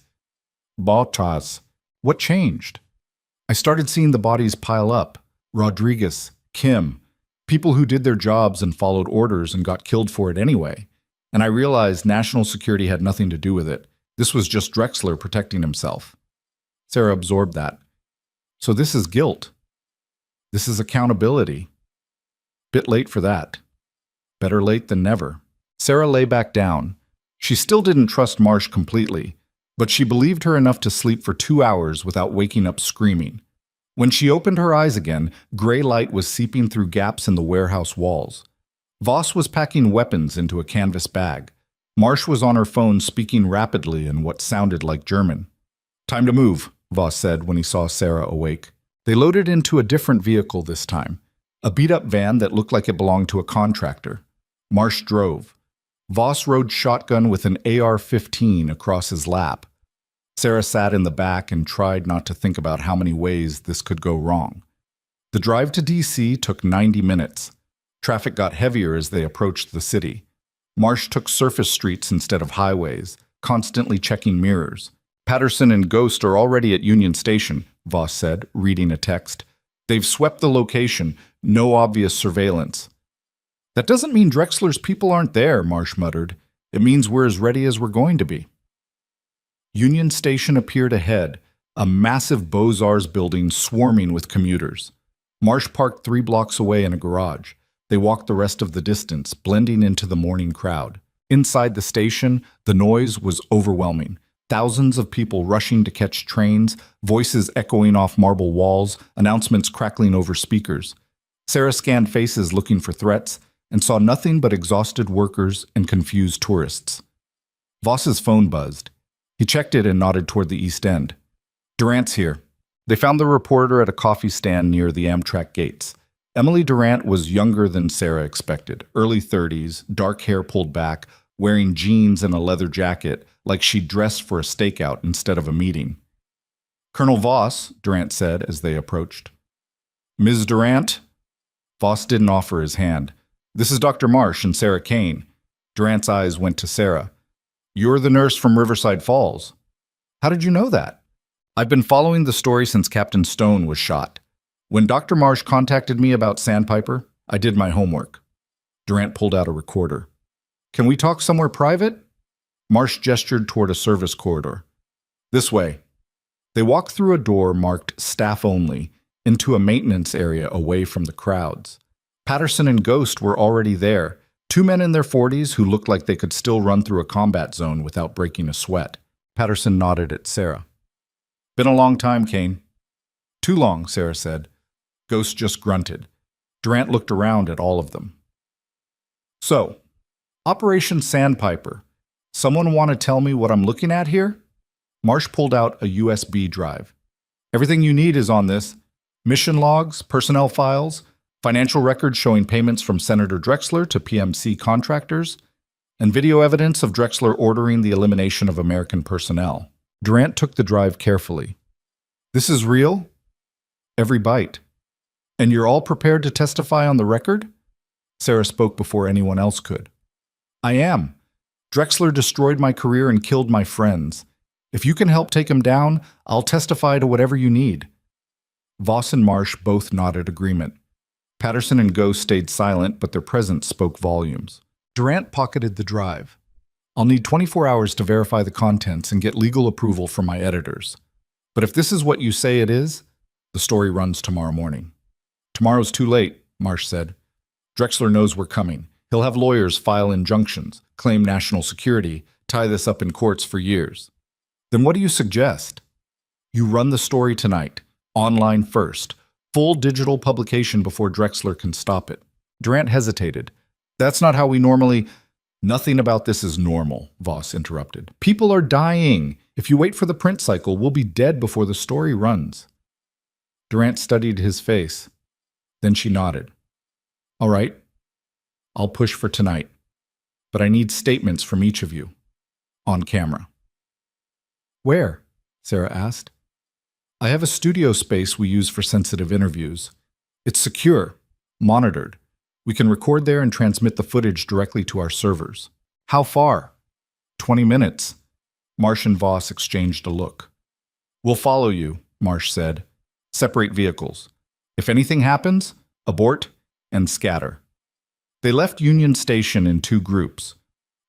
I started seeing the bodies pile up. Rodriguez, Kim, people who did their jobs and followed orders and got killed for it anyway. And I realized national security had nothing to do with it. This was just Drexler protecting himself. Sarah absorbed that. So this is guilt. This is accountability. Bit late for that. Better late than never. Sarah lay back down. She still didn't trust Marsh completely, but she believed her enough to sleep for 2 hours without waking up screaming. When she opened her eyes again, gray light was seeping through gaps in the warehouse walls. Voss was packing weapons into a canvas bag. Marsh was on her phone speaking rapidly in what sounded like German. Time to move, Voss said when he saw Sarah awake. They loaded into a different vehicle this time, a beat-up van that looked like it belonged to a contractor. Marsh drove. Voss rode shotgun with an AR-15 across his lap. Sarah sat in the back and tried not to think about how many ways this could go wrong. The drive to D.C. took 90 minutes. Traffic got heavier as they approached the city. Marsh took surface streets instead of highways, constantly checking mirrors. Patterson and Ghost are already at Union Station, Voss said, reading a text. They've swept the location, no obvious surveillance. That doesn't mean Drexler's people aren't there, Marsh muttered. It means we're as ready as we're going to be. Union Station appeared ahead, a massive Beaux-Arts building swarming with commuters. Marsh parked 3 blocks away in a garage. They walked the rest of the distance, blending into the morning crowd. Inside the station, the noise was overwhelming. Thousands of people rushing to catch trains, voices echoing off marble walls, announcements crackling over speakers. Sarah scanned faces looking for threats and saw nothing but exhausted workers and confused tourists. Voss's phone buzzed. He checked it and nodded toward the East End. Durant's here. They found the reporter at a coffee stand near the Amtrak gates. Emily Durant was younger than Sarah expected, early 30s, dark hair pulled back, wearing jeans and a leather jacket, like she'd dressed for a stakeout instead of a meeting. Colonel Voss, Durant said as they approached. Ms. Durant? Voss didn't offer his hand. This is Dr. Marsh and Sarah Kane. Durant's eyes went to Sarah. You're the nurse from Riverside Falls. How did you know that? I've been following the story since Captain Stone was shot. When Dr. Marsh contacted me about Sandpiper, I did my homework. Durant pulled out a recorder. Can we talk somewhere private? Marsh gestured toward a service corridor. This way. They walked through a door marked Staff Only into a maintenance area away from the crowds. Patterson and Ghost were already there, 2 men in their 40s who looked like they could still run through a combat zone without breaking a sweat. Patterson nodded at Sarah. Been a long time, Kane. Too long, Sarah said. Ghost just grunted. Durant looked around at all of them. So, Operation Sandpiper. Someone want to tell me what I'm looking at here? Marsh pulled out a USB drive. Everything you need is on this. Mission logs, personnel files, financial records showing payments from Senator Drexler to PMC contractors, and video evidence of Drexler ordering the elimination of American personnel. Durant took the drive carefully. This is real? Every byte. And you're all prepared to testify on the record? Sarah spoke before anyone else could. I am. Drexler destroyed my career and killed my friends. If you can help take him down, I'll testify to whatever you need. Voss and Marsh both nodded agreement. Patterson and Ghost stayed silent, but their presence spoke volumes. Durant pocketed the drive. I'll need 24 hours to verify the contents and get legal approval from my editors. But if this is what you say it is, the story runs tomorrow morning. Tomorrow's too late, Marsh said. Drexler knows we're coming. He'll have lawyers file injunctions, claim national security, tie this up in courts for years. Then what do you suggest? You run the story tonight, online first, full digital publication before Drexler can stop it. Durant hesitated. That's not how we normally... Nothing about this is normal, Voss interrupted. People are dying. If you wait for the print cycle, we'll be dead before the story runs. Durant studied his face. Then she nodded. All right. I'll push for tonight. But I need statements from each of you. On camera. Where? Sarah asked. I have a studio space we use for sensitive interviews. It's secure, monitored. We can record there and transmit the footage directly to our servers. How far? 20 minutes. Marsh and Voss exchanged a look. We'll follow you, Marsh said. Separate vehicles. If anything happens, abort and scatter. They left Union Station in 2 groups.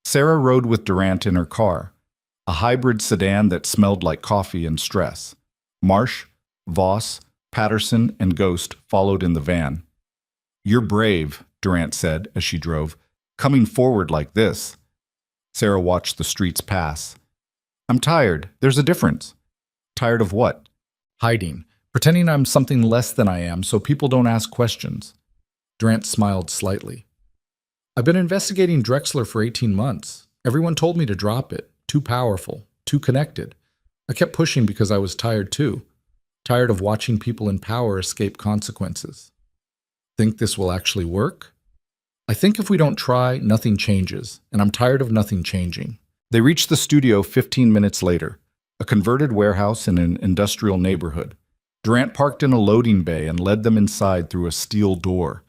Sarah rode with Durant in her car, a hybrid sedan that smelled like coffee and stress. Marsh, Voss, Patterson, and Ghost followed in the van. You're brave, Durant said as she drove, coming forward like this. Sarah watched the streets pass. I'm tired. There's a difference. Tired of what? Hiding. Pretending I'm something less than I am so people don't ask questions. Durant smiled slightly. I've been investigating Drexler for 18 months. Everyone told me to drop it. Too powerful. Too connected. I kept pushing because I was tired too. Tired of watching people in power escape consequences. Think this will actually work? I think if we don't try, nothing changes, and I'm tired of nothing changing. They reached the studio 15 minutes later, a converted warehouse in an industrial neighborhood. Durant parked in a loading bay and led them inside through a steel door.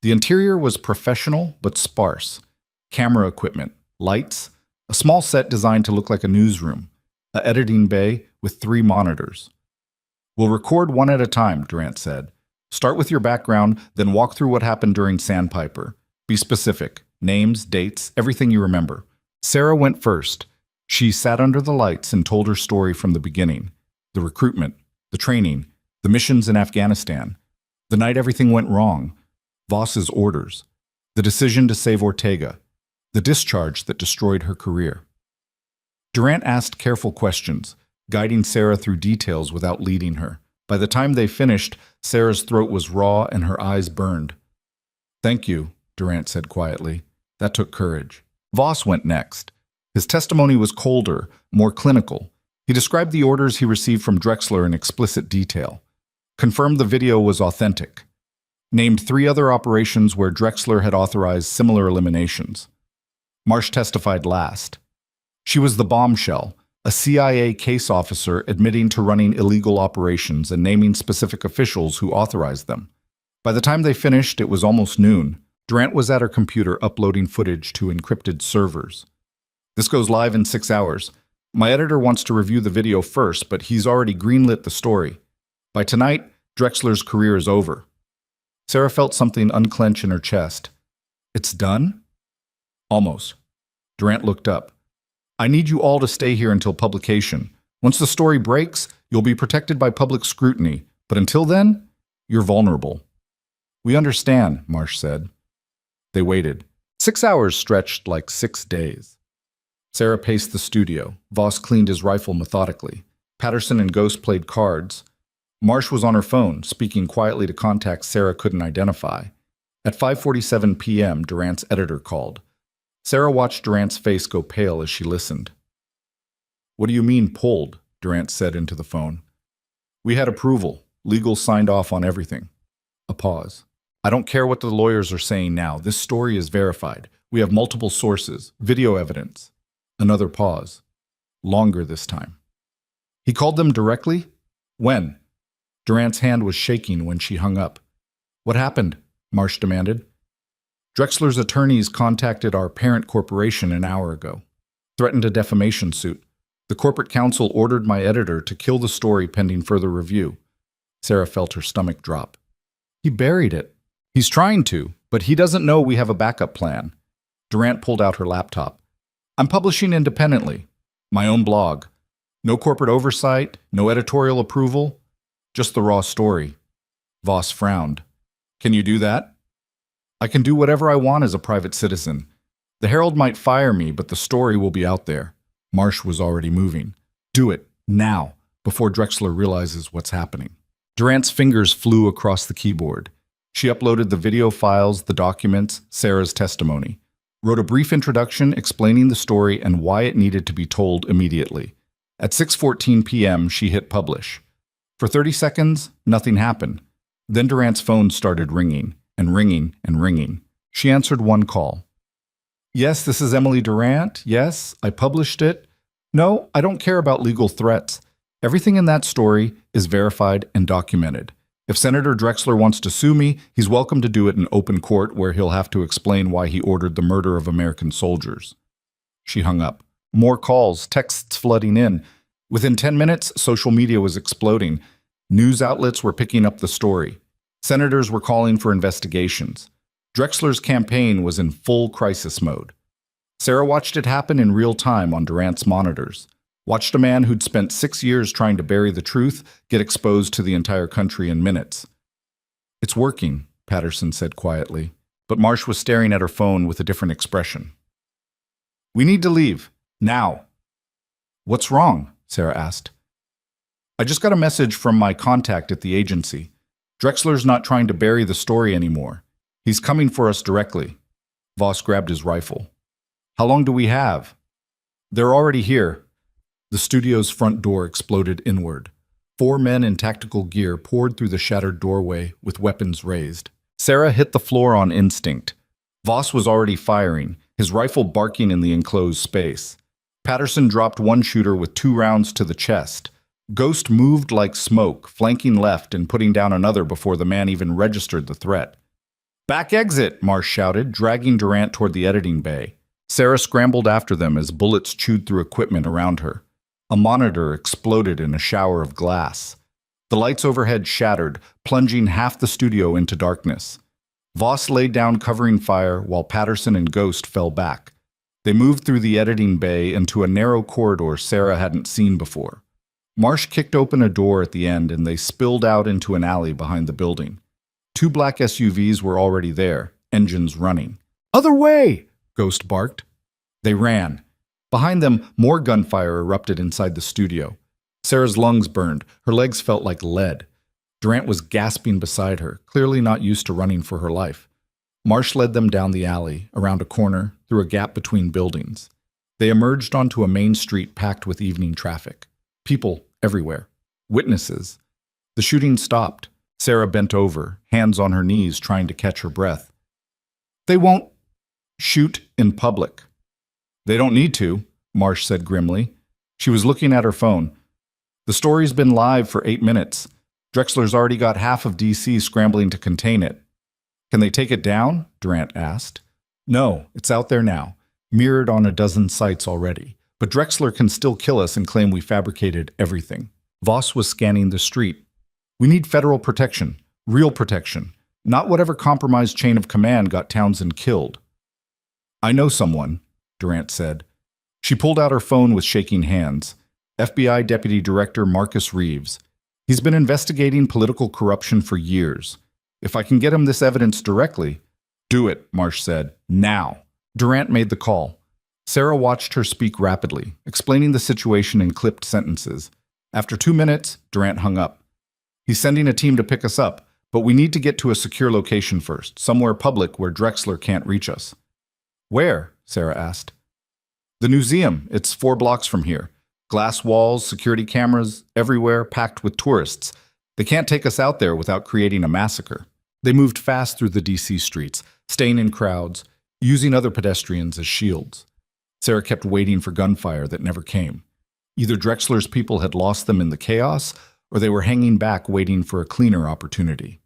The interior was professional but sparse. Camera equipment, lights, a small set designed to look like a newsroom, an editing bay with 3 monitors. We'll record one at a time, Durant said. Start with your background, then walk through what happened during Sandpiper. Be specific. Names, dates, everything you remember. Sarah went first. She sat under the lights and told her story from the beginning. The recruitment, the training, the missions in Afghanistan, the night everything went wrong, Voss's orders, the decision to save Ortega, the discharge that destroyed her career. Durant asked careful questions, guiding Sarah through details without leading her. By the time they finished, Sarah's throat was raw and her eyes burned. "Thank you," Durant said quietly. "That took courage." Voss went next. His testimony was colder, more clinical. He described the orders he received from Drexler in explicit detail. Confirmed the video was authentic. Named 3 other operations where Drexler had authorized similar eliminations. Marsh testified last. She was the bombshell, a CIA case officer admitting to running illegal operations and naming specific officials who authorized them. By the time they finished, it was almost noon. Durant was at her computer uploading footage to encrypted servers. "This goes live in 6 hours. My editor wants to review the video first, but he's already greenlit the story. By tonight, Drexler's career is over." Sarah felt something unclench in her chest. "It's done?" "Almost." Durant looked up. "I need you all to stay here until publication. Once the story breaks, you'll be protected by public scrutiny, but until then, you're vulnerable." "We understand," Marsh said. They waited. 6 hours stretched like 6 days. Sarah paced the studio. Voss cleaned his rifle methodically. Patterson and Ghost played cards. Marsh was on her phone, speaking quietly to contacts Sarah couldn't identify. At 5:47 p.m., Durant's editor called. Sarah watched Durant's face go pale as she listened. "What do you mean, pulled?" Durant said into the phone. "We had approval. Legal signed off on everything." A pause. "I don't care what the lawyers are saying now. This story is verified. We have multiple sources, video evidence." Another pause. Longer this time. "He called them directly? When?" Durant's hand was shaking when she hung up. "What happened?" Marsh demanded. "Drexler's attorneys contacted our parent corporation an hour ago. Threatened a defamation suit. The corporate counsel ordered my editor to kill the story pending further review." Sarah felt her stomach drop. "He buried it." "He's trying to, but he doesn't know we have a backup plan." Durant pulled out her laptop. "I'm publishing independently. My own blog. No corporate oversight, no editorial approval. Just the raw story." Voss frowned. "Can you do that?" "I can do whatever I want as a private citizen. The Herald might fire me, but the story will be out there." Marsh was already moving. "Do it, now, before Drexler realizes what's happening." Durant's fingers flew across the keyboard. She uploaded the video files, the documents, Sarah's testimony. Wrote a brief introduction explaining the story and why it needed to be told immediately. At 6:14 p.m., she hit publish. For 30 seconds, nothing happened. Then Durant's phone started ringing, and ringing, and ringing. She answered one call. "Yes, this is Emily Durant. Yes, I published it. No, I don't care about legal threats. Everything in that story is verified and documented. If Senator Drexler wants to sue me, he's welcome to do it in open court where he'll have to explain why he ordered the murder of American soldiers." She hung up. More calls, texts flooding in. Within 10 minutes, social media was exploding. News outlets were picking up the story. Senators were calling for investigations. Drexler's campaign was in full crisis mode. Sarah watched it happen in real time on Durant's monitors. Watched a man who'd spent 6 years trying to bury the truth get exposed to the entire country in minutes. "It's working," Patterson said quietly, but Marsh was staring at her phone with a different expression. "We need to leave. Now." "What's wrong?" Sarah asked. "I just got a message from my contact at the agency. Drexler's not trying to bury the story anymore. He's coming for us directly." Voss grabbed his rifle. "How long do we have?" "They're already here." The studio's front door exploded inward. 4 men in tactical gear poured through the shattered doorway with weapons raised. Sarah hit the floor on instinct. Voss was already firing, his rifle barking in the enclosed space. Patterson dropped one shooter with 2 rounds to the chest. Ghost moved like smoke, flanking left and putting down another before the man even registered the threat. "Back exit!" Marsh shouted, dragging Durant toward the editing bay. Sarah scrambled after them as bullets chewed through equipment around her. A monitor exploded in a shower of glass. The lights overhead shattered, plunging half the studio into darkness. Voss laid down covering fire while Patterson and Ghost fell back. They moved through the editing bay into a narrow corridor Sarah hadn't seen before. Marsh kicked open a door at the end and they spilled out into an alley behind the building. 2 black SUVs were already there, engines running. "Other way!" Ghost barked. They ran. Behind them, more gunfire erupted inside the studio. Sarah's lungs burned. Her legs felt like lead. Durant was gasping beside her, clearly not used to running for her life. Marsh led them down the alley, around a corner, through a gap between buildings. They emerged onto a main street packed with evening traffic. People everywhere. Witnesses. The shooting stopped. Sarah bent over, hands on her knees, trying to catch her breath. "They won't shoot in public." "They don't need to," Marsh said grimly. She was looking at her phone. "The story's been live for 8 minutes. Drexler's already got half of DC scrambling to contain it." "Can they take it down?" Durant asked. "No, it's out there now, mirrored on a dozen sites already. But Drexler can still kill us and claim we fabricated everything." Voss was scanning the street. "We need federal protection, real protection, not whatever compromised chain of command got Townsend killed." "I know someone," Durant said. She pulled out her phone with shaking hands. "FBI Deputy Director Marcus Reeves. He's been investigating political corruption for years. If I can get him this evidence directly—" "Do it," Marsh said. "Now." Durant made the call. Sarah watched her speak rapidly, explaining the situation in clipped sentences. After 2 minutes, Durant hung up. "He's sending a team to pick us up, but we need to get to a secure location first, somewhere public where Drexler can't reach us." "Where?" Sarah asked. "The museum. It's 4 blocks from here. Glass walls, security cameras, everywhere, packed with tourists. They can't take us out there without creating a massacre." They moved fast through the DC streets, staying in crowds, using other pedestrians as shields. Sarah kept waiting for gunfire that never came. Either Drexler's people had lost them in the chaos, or they were hanging back waiting for a cleaner opportunity.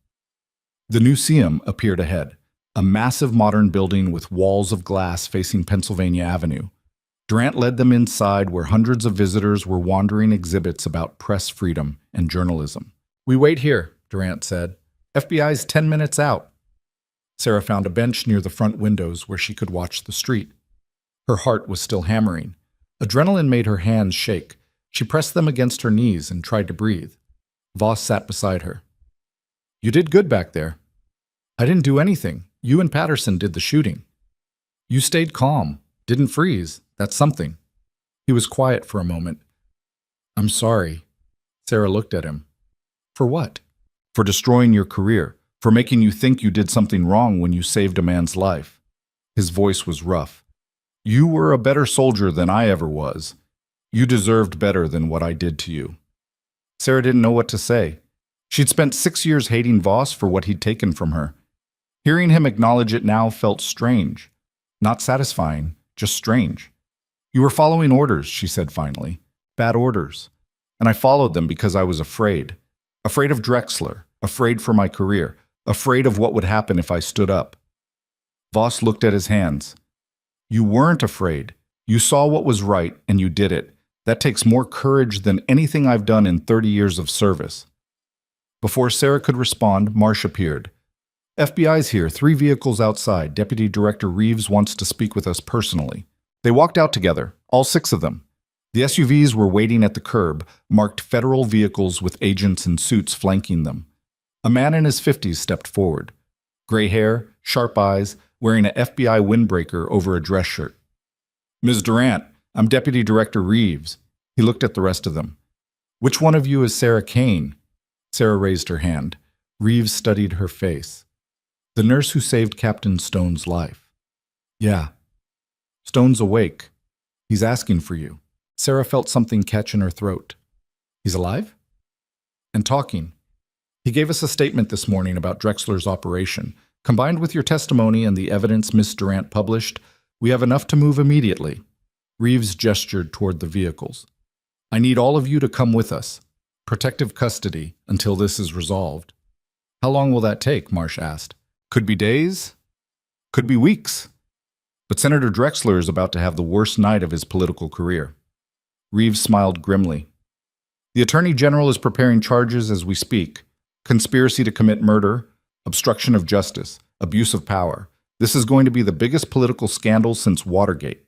The museum appeared ahead, a massive modern building with walls of glass facing Pennsylvania Avenue. Durant led them inside where hundreds of visitors were wandering exhibits about press freedom and journalism. "We wait here," Durant said. "FBI's 10 minutes out." Sarah found a bench near the front windows where she could watch the street. Her heart was still hammering. Adrenaline made her hands shake. She pressed them against her knees and tried to breathe. Voss sat beside her. "You did good back there." "I didn't do anything. You and Patterson did the shooting." "You stayed calm, didn't freeze. That's something." He was quiet for a moment. "I'm sorry." Sarah looked at him. "For what?" "For destroying your career, for making you think you did something wrong when you saved a man's life." His voice was rough. "You were a better soldier than I ever was. You deserved better than what I did to you." Sarah didn't know what to say. She'd spent 6 years hating Voss for what he'd taken from her. Hearing him acknowledge it now felt strange. Not satisfying, just strange. "You were following orders," she said finally. "Bad orders. And I followed them because I was afraid. Afraid of Drexler, afraid for my career, afraid of what would happen if I stood up." Voss looked at his hands. "You weren't afraid. You saw what was right, and you did it. That takes more courage than anything I've done in 30 years of service." Before Sarah could respond, Marsh appeared. "FBI's here, 3 vehicles outside. Deputy Director Reeves wants to speak with us personally." They walked out together, all 6 of them. The SUVs were waiting at the curb, marked federal vehicles with agents in suits flanking them. A man in his 50s stepped forward. Gray hair, sharp eyes, wearing a FBI windbreaker over a dress shirt. "Ms. Durant, I'm Deputy Director Reeves." He looked at the rest of them. "Which one of you is Sarah Kane?" Sarah raised her hand. Reeves studied her face. "The nurse who saved Captain Stone's life." "Yeah." "Stone's awake. He's asking for you." Sarah felt something catch in her throat. "He's alive?" "And talking. He gave us a statement this morning about Drexler's operation. Combined with your testimony and the evidence Miss Durant published, we have enough to move immediately. Reeves gestured toward the vehicles. I need all of you to come with us. Protective custody until this is resolved. How long will that take? Marsh asked. Could be days. Could be weeks. But Senator Drexler is about to have the worst night of his political career. Reeves smiled grimly. The Attorney General is preparing charges as we speak. Conspiracy to commit murder, obstruction of justice, abuse of power. This is going to be the biggest political scandal since Watergate.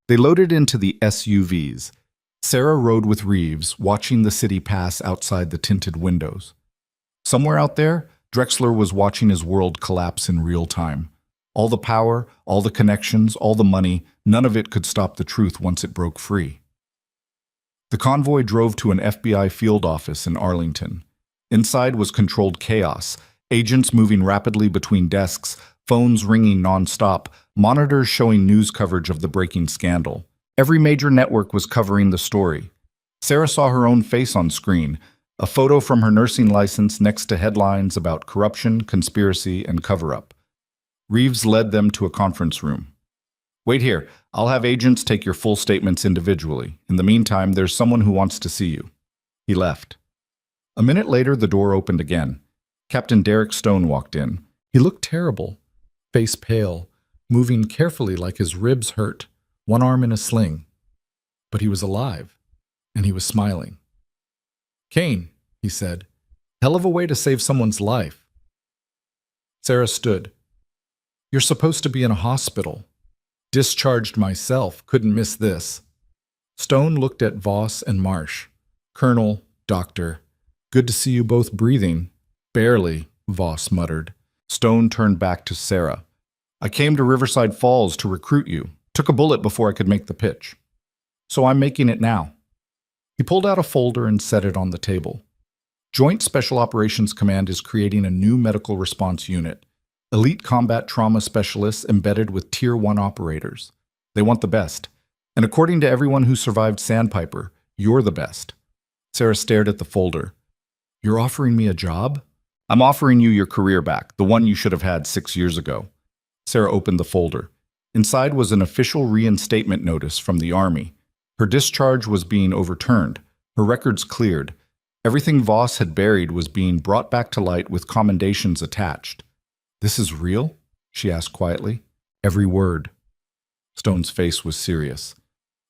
They loaded into the SUVs. Sarah rode with Reeves, watching the city pass outside the tinted windows. Somewhere out there, Drexler was watching his world collapse in real time. All the power, all the connections, all the money, none of it could stop the truth once it broke free. The convoy drove to an FBI field office in Arlington. Inside was controlled chaos, agents moving rapidly between desks, phones ringing nonstop, monitors showing news coverage of the breaking scandal. Every major network was covering the story. Sarah saw her own face on screen, a photo from her nursing license next to headlines about corruption, conspiracy, and cover-up. Reeves led them to a conference room. Wait here. I'll have agents take your full statements individually. In the meantime, there's someone who wants to see you. He left. A minute later, the door opened again. Captain Derek Stone walked in. He looked terrible, face pale, moving carefully like his ribs hurt, one arm in a sling. But he was alive, and he was smiling. Kane, he said, hell of a way to save someone's life. Sarah stood. You're supposed to be in a hospital. Discharged myself, couldn't miss this. Stone looked at Voss and Marsh. Colonel, Doctor, good to see you both breathing. Barely, Voss muttered. Stone turned back to Sarah. I came to Riverside Falls to recruit you. Took a bullet before I could make the pitch. So I'm making it now. He pulled out a folder and set it on the table. Joint Special Operations Command is creating a new medical response unit. Elite combat trauma specialists embedded with Tier 1 operators. They want the best. And according to everyone who survived Sandpiper, you're the best. Sarah stared at the folder. You're offering me a job? I'm offering you your career back, the one you should have had 6 years ago. Sarah opened the folder. Inside was an official reinstatement notice from the Army. Her discharge was being overturned, her records cleared. Everything Voss had buried was being brought back to light with commendations attached. This is real? She asked quietly. Every word. Stone's face was serious.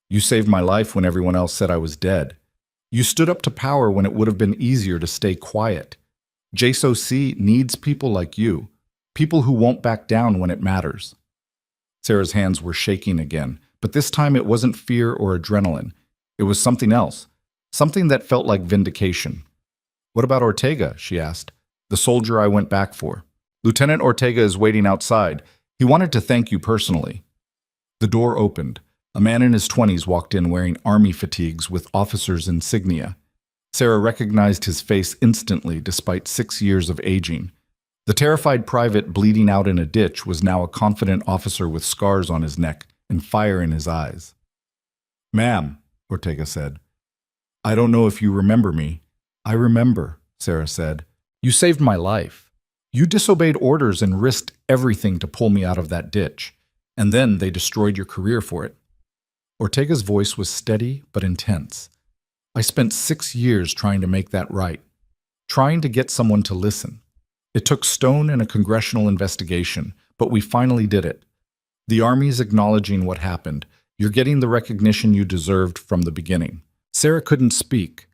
You saved my life when everyone else said I was dead. You stood up to power when it would have been easier to stay quiet. JSOC needs people like you, people who won't back down when it matters. Sarah's hands were shaking again, but this time it wasn't fear or adrenaline. It was something else, something that felt like vindication. What about Ortega? She asked. The soldier I went back for. Lieutenant Ortega is waiting outside. He wanted to thank you personally. The door opened. A man in his 20s walked in wearing army fatigues with officer's insignia. Sarah recognized his face instantly despite 6 years of aging. The terrified private bleeding out in a ditch was now a confident officer with scars on his neck and fire in his eyes. Ma'am, Ortega said, I don't know if you remember me. I remember, Sarah said. You saved my life. You disobeyed orders and risked everything to pull me out of that ditch, and then they destroyed your career for it. Ortega's voice was steady but intense. I spent 6 years trying to make that right, trying to get someone to listen. It took Stone and a congressional investigation, but we finally did it. The Army's acknowledging what happened. You're getting the recognition you deserved from the beginning. Sarah couldn't speak.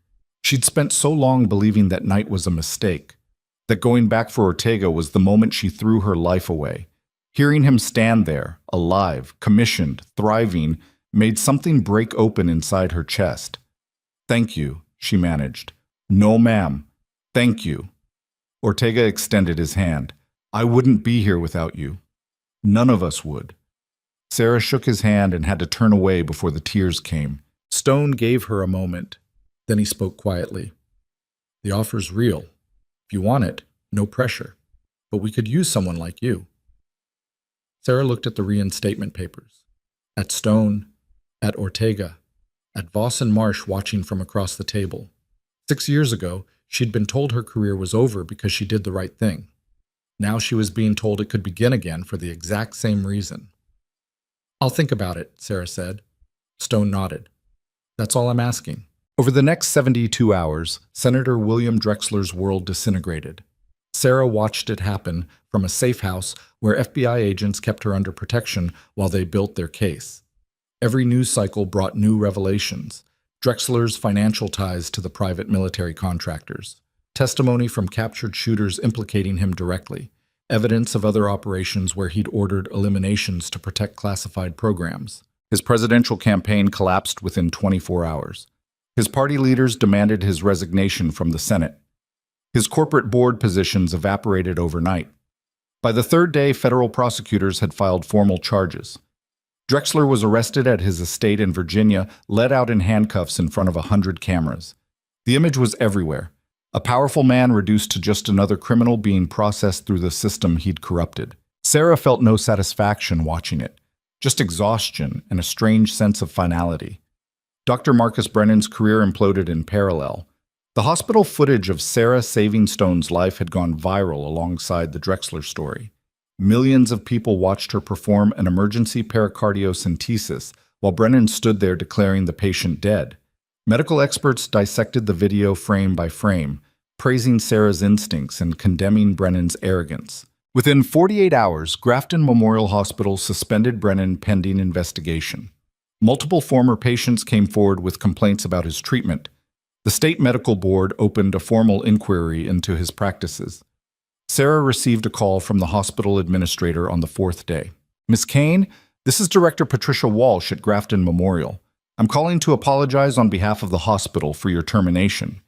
She'd spent so long believing that night was a mistake, that going back for Ortega was the moment she threw her life away. Hearing him stand there, alive, commissioned, thriving, made something break open inside her chest. Thank you, she managed. No, ma'am. Thank you. Ortega extended his hand. I wouldn't be here without you. None of us would. Sarah shook his hand and had to turn away before the tears came. Stone gave her a moment. Then he spoke quietly. The offer's real. If you want it, no pressure. But we could use someone like you. Sarah looked at the reinstatement papers. At Stone, at Ortega, at Voss and Marsh watching from across the table. 6 years ago, she'd been told her career was over because she did the right thing. Now she was being told it could begin again for the exact same reason. "I'll think about it," Sarah said. Stone nodded. "That's all I'm asking." Over the next 72 hours, Senator William Drexler's world disintegrated. Sarah watched it happen from a safe house where FBI agents kept her under protection while they built their case. Every news cycle brought new revelations. Drexler's financial ties to the private military contractors, testimony from captured shooters implicating him directly, evidence of other operations where he'd ordered eliminations to protect classified programs. His presidential campaign collapsed within 24 hours. His party leaders demanded his resignation from the Senate. His corporate board positions evaporated overnight. By the third day, federal prosecutors had filed formal charges. Drexler was arrested at his estate in Virginia, led out in handcuffs in front of 100 cameras. The image was everywhere. A powerful man reduced to just another criminal being processed through the system he'd corrupted. Sarah felt no satisfaction watching it, just exhaustion and a strange sense of finality. Dr. Marcus Brennan's career imploded in parallel. The hospital footage of Sarah saving Stone's life had gone viral alongside the Drexler story. Millions of people watched her perform an emergency pericardiocentesis while Brennan stood there declaring the patient dead. Medical experts dissected the video frame by frame, praising Sarah's instincts and condemning Brennan's arrogance. Within 48 hours, Grafton Memorial Hospital suspended Brennan pending investigation. Multiple former patients came forward with complaints about his treatment. The state medical board opened a formal inquiry into his practices. Sarah received a call from the hospital administrator on the fourth day. "Miss Kane, this is Director Patricia Walsh at Grafton Memorial. I'm calling to apologize on behalf of the hospital for your termination.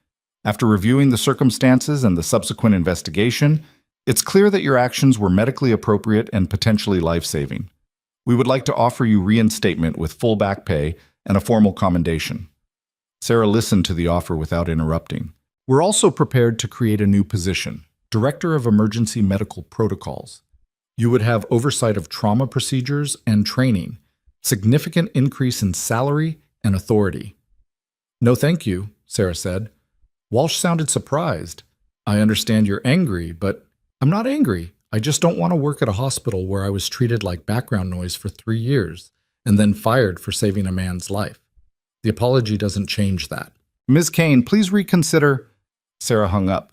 After reviewing the circumstances and the subsequent investigation, it's clear that your actions were medically appropriate and potentially life-saving. We would like to offer you reinstatement with full back pay and a formal commendation." Sarah listened to the offer without interrupting. "We're also prepared to create a new position, Director of Emergency Medical Protocols. You would have oversight of trauma procedures and training, significant increase in salary and authority." "No thank you," Sarah said. Walsh sounded surprised. "I understand you're angry, but I'm not angry. I just don't want to work at a hospital where I was treated like background noise for 3 years and then fired for saving a man's life. The apology doesn't change that." "Ms. Kane, please reconsider." Sarah hung up.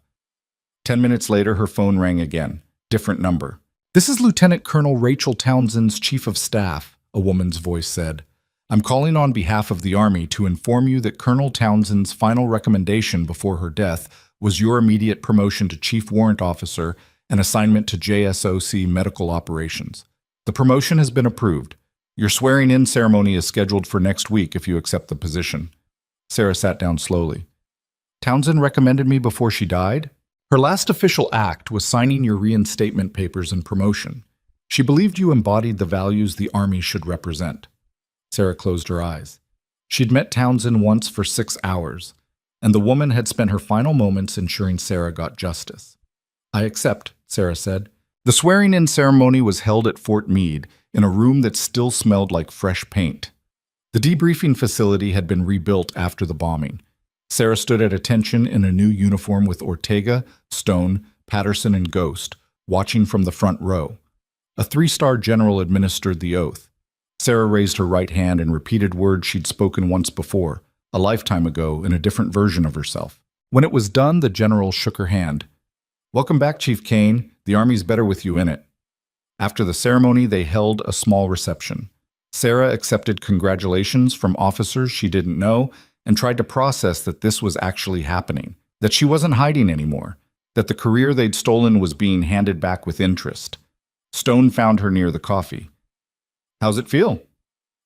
10 minutes later, her phone rang again. Different number. "This is Lieutenant Colonel Rachel Townsend's Chief of Staff," a woman's voice said. "I'm calling on behalf of the Army to inform you that Colonel Townsend's final recommendation before her death was your immediate promotion to Chief Warrant Officer and assignment to JSOC Medical Operations. The promotion has been approved. Your swearing-in ceremony is scheduled for next week if you accept the position." Sarah sat down slowly. "Townsend recommended me before she died?" "Her last official act was signing your reinstatement papers and promotion. She believed you embodied the values the Army should represent." Sarah closed her eyes. She'd met Townsend once for 6 hours, and the woman had spent her final moments ensuring Sarah got justice. "I accept," Sarah said. The swearing-in ceremony was held at Fort Meade, in a room that still smelled like fresh paint. The debriefing facility had been rebuilt after the bombing. Sarah stood at attention in a new uniform with Ortega, Stone, Patterson, and Ghost, watching from the front row. A 3-star general administered the oath. Sarah raised her right hand and repeated words she'd spoken once before, a lifetime ago, in a different version of herself. When it was done, the general shook her hand. "Welcome back, Chief Kane. The Army's better with you in it." After the ceremony, they held a small reception. Sarah accepted congratulations from officers she didn't know and tried to process that this was actually happening, that she wasn't hiding anymore, that the career they'd stolen was being handed back with interest. Stone found her near the coffee. "How's it feel?"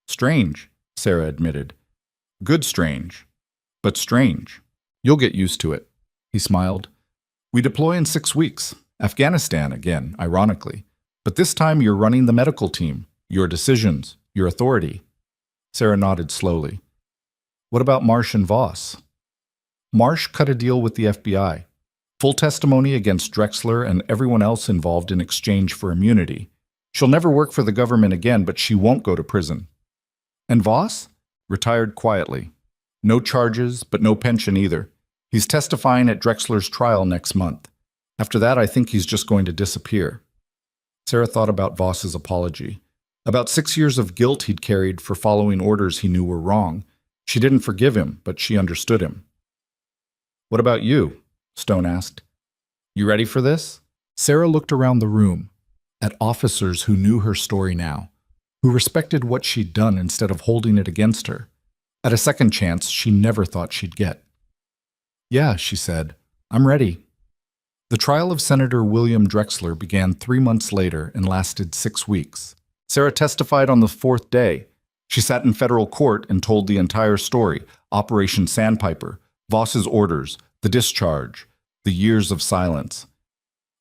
"Strange," Sarah admitted. "Good strange, but strange. You'll get used to it." He smiled. "We deploy in 6 weeks. Afghanistan again, ironically. But this time you're running the medical team, your decisions, your authority." Sarah nodded slowly. "What about Marsh and Voss?" "Marsh cut a deal with the FBI. Full testimony against Drexler and everyone else involved in exchange for immunity. She'll never work for the government again, but she won't go to prison." "And Voss?" "Retired quietly. No charges, but no pension either. He's testifying at Drexler's trial next month. After that, I think he's just going to disappear. Sarah thought about Voss's apology. About 6 years of guilt he'd carried for following orders he knew were wrong. She didn't forgive him, but she understood him. "What about you?" Stone asked. "You ready for this?" Sarah looked around the room, at officers who knew her story now, who respected what she'd done instead of holding it against her, at a second chance she never thought she'd get. "Yeah," she said, "I'm ready." The trial of Senator William Drexler began 3 months later and lasted 6 weeks. Sarah testified on the 4th day. She sat in federal court and told the entire story: Operation Sandpiper, Voss's orders, the discharge, the years of silence.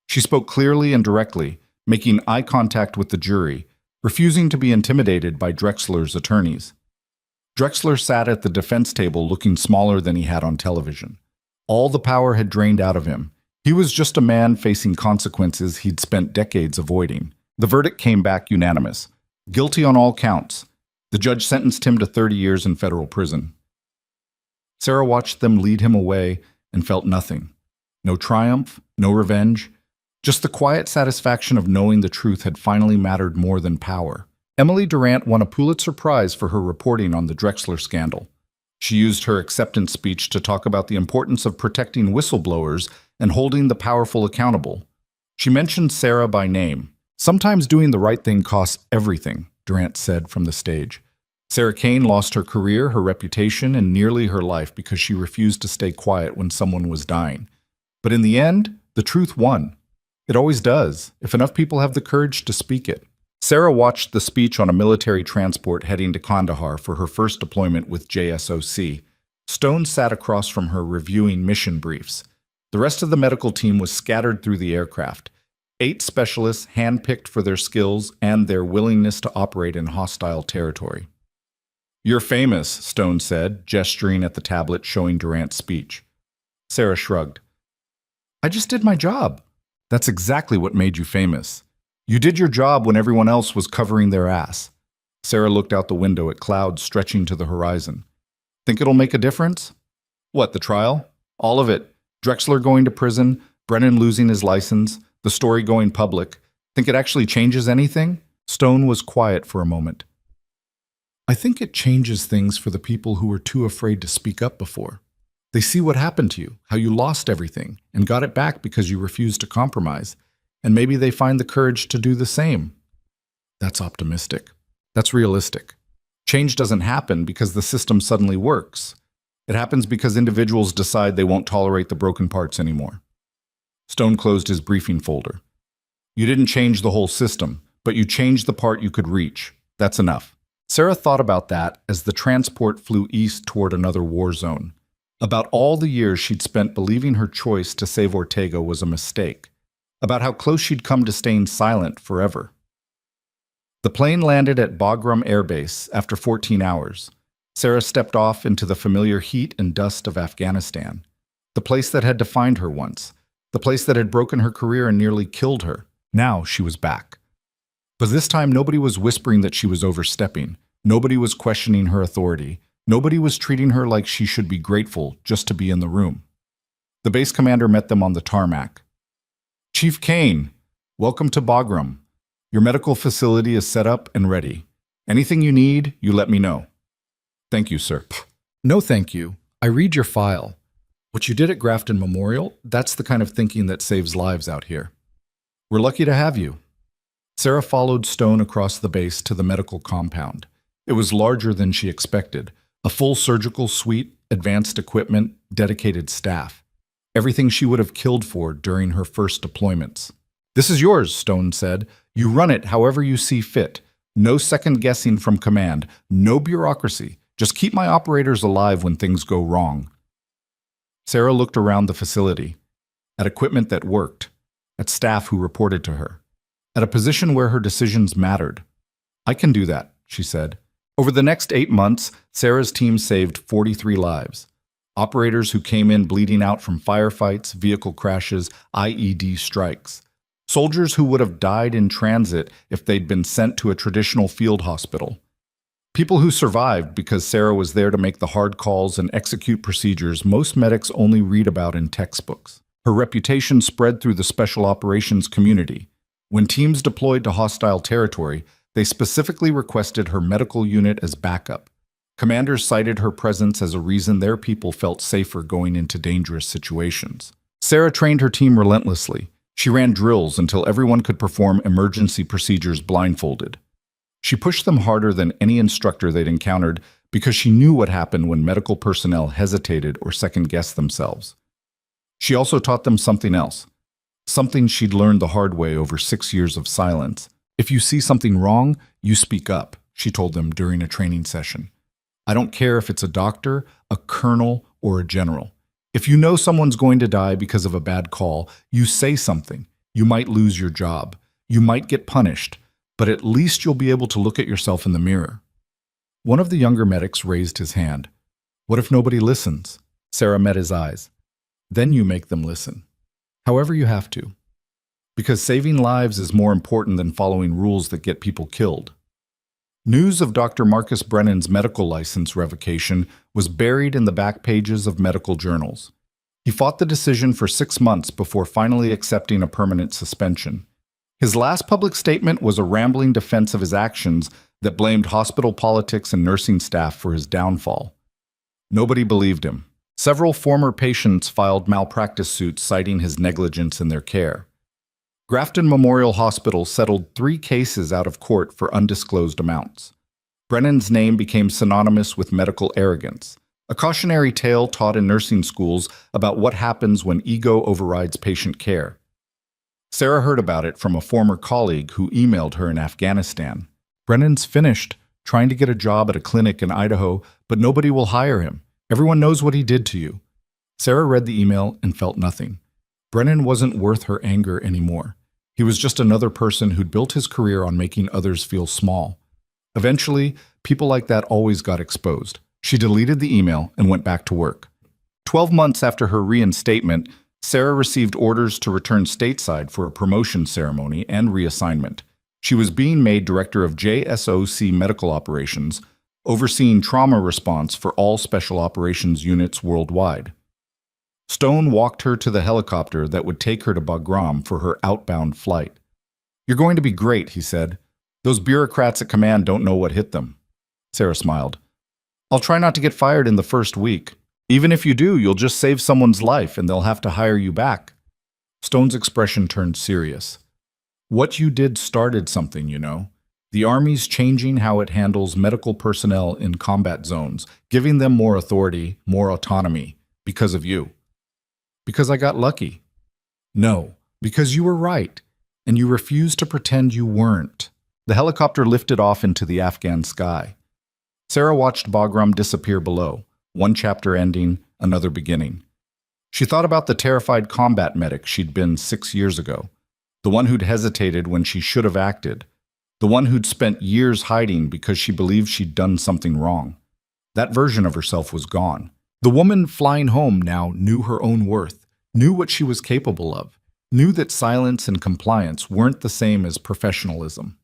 She spoke clearly and directly, making eye contact with the jury, refusing to be intimidated by Drexler's attorneys. Drexler sat at the defense table looking smaller than he had on television. All the power had drained out of him. He was just a man facing consequences he'd spent decades avoiding. The verdict came back unanimous. Guilty on all counts. The judge sentenced him to 30 years in federal prison. Sarah watched them lead him away and felt nothing. No triumph, no revenge, just the quiet satisfaction of knowing the truth had finally mattered more than power. Emily Durant won a Pulitzer Prize for her reporting on the Drexler scandal. She used her acceptance speech to talk about the importance of protecting whistleblowers and holding the powerful accountable. She mentioned Sarah by name. "Sometimes doing the right thing costs everything," Durant said from the stage. Sarah Kane lost her career, her reputation, and nearly her life because she refused to stay quiet when someone was dying. But in the end, the truth won. It always does, if enough people have the courage to speak it. Sarah watched the speech on a military transport heading to Kandahar for her first deployment with JSOC. Stone sat across from her reviewing mission briefs. The rest of the medical team was scattered through the aircraft. 8 specialists handpicked for their skills and their willingness to operate in hostile territory. "You're famous," Stone said, gesturing at the tablet showing Durant's speech. Sarah shrugged. "I just did my job." "That's exactly what made you famous. You did your job when everyone else was covering their ass." Sarah looked out the window at clouds stretching to the horizon. "Think it'll make a difference?" "What, the trial?" "All of it. Drexler going to prison, Brennan losing his license, the story going public. Think it actually changes anything?" Stone was quiet for a moment. "I think it changes things for the people who were too afraid to speak up before. They see what happened to you, how you lost everything, and got it back because you refused to compromise. And maybe they find the courage to do the same." That's optimistic. That's realistic. Change doesn't happen because the system suddenly works. It happens because individuals decide they won't tolerate the broken parts anymore. Stone closed his briefing folder. "You didn't change the whole system, but you changed the part you could reach. That's enough." Sarah thought about that as the transport flew east toward another war zone. About all the years she'd spent believing her choice to save Ortega was a mistake. About how close she'd come to staying silent forever. The plane landed at Bagram Air Base after 14 hours. Sarah stepped off into the familiar heat and dust of Afghanistan. The place that had defined her once. The place that had broken her career and nearly killed her. Now she was back. But this time nobody was whispering that she was overstepping. Nobody was questioning her authority. Nobody was treating her like she should be grateful just to be in the room. The base commander met them on the tarmac. "Chief Kane, welcome to Bagram. Your medical facility is set up and ready. Anything you need, you let me know." "Thank you, sir." "No thank you. I read your file. What you did at Grafton Memorial, that's the kind of thinking that saves lives out here. We're lucky to have you." Sarah followed Stone across the base to the medical compound. It was larger than she expected. A full surgical suite, advanced equipment, dedicated staff. Everything she would have killed for during her first deployments. "This is yours," Stone said. "You run it however you see fit. No second guessing from command. No bureaucracy. Just keep my operators alive when things go wrong." Sarah looked around the facility. At equipment that worked. At staff who reported to her. At a position where her decisions mattered. "I can do that," she said. Over the next 8 months, Sarah's team saved 43 lives. Operators who came in bleeding out from firefights, vehicle crashes, IED strikes. Soldiers who would have died in transit if they'd been sent to a traditional field hospital. People who survived because Sarah was there to make the hard calls and execute procedures most medics only read about in textbooks. Her reputation spread through the special operations community. When teams deployed to hostile territory, they specifically requested her medical unit as backup. Commanders cited her presence as a reason their people felt safer going into dangerous situations. Sarah trained her team relentlessly. She ran drills until everyone could perform emergency procedures blindfolded. She pushed them harder than any instructor they'd encountered because she knew what happened when medical personnel hesitated or second-guessed themselves. She also taught them something else, something she'd learned the hard way over 6 years of silence. If you see something wrong, you speak up, she told them during a training session. I don't care if it's a doctor, a colonel, or a general. If you know someone's going to die because of a bad call, you say something. You might lose your job. You might get punished, but at least you'll be able to look at yourself in the mirror. One of the younger medics raised his hand. What if nobody listens? Sarah met his eyes. Then you make them listen. However you have to. Because saving lives is more important than following rules that get people killed. News of Dr. Marcus Brennan's medical license revocation was buried in the back pages of medical journals. He fought the decision for 6 months before finally accepting a permanent suspension. His last public statement was a rambling defense of his actions that blamed hospital politics and nursing staff for his downfall. Nobody believed him. Several former patients filed malpractice suits citing his negligence in their care. Grafton Memorial Hospital settled 3 cases out of court for undisclosed amounts. Brennan's name became synonymous with medical arrogance, a cautionary tale taught in nursing schools about what happens when ego overrides patient care. Sarah heard about it from a former colleague who emailed her in Afghanistan. Brennan's finished, trying to get a job at a clinic in Idaho, but nobody will hire him. Everyone knows what he did to you. Sarah read the email and felt nothing. Brennan wasn't worth her anger anymore. He was just another person who'd built his career on making others feel small. Eventually, people like that always got exposed. She deleted the email and went back to work. 12 months after her reinstatement, Sarah received orders to return stateside for a promotion ceremony and reassignment. She was being made director of JSOC Medical Operations, overseeing trauma response for all special operations units worldwide. Stone walked her to the helicopter that would take her to Bagram for her outbound flight. You're going to be great, he said. Those bureaucrats at command don't know what hit them. Sarah smiled. I'll try not to get fired in the first week. Even if you do, you'll just save someone's life and they'll have to hire you back. Stone's expression turned serious. What you did started something, you know. The Army's changing how it handles medical personnel in combat zones, giving them more authority, more autonomy, because of you. Because I got lucky. No, because you were right, and you refused to pretend you weren't. The helicopter lifted off into the Afghan sky. Sarah watched Bagram disappear below, one chapter ending, another beginning. She thought about the terrified combat medic she'd been 6 years ago, the one who'd hesitated when she should have acted, the one who'd spent years hiding because she believed she'd done something wrong. That version of herself was gone. The woman flying home now knew her own worth, knew what she was capable of, knew that silence and compliance weren't the same as professionalism.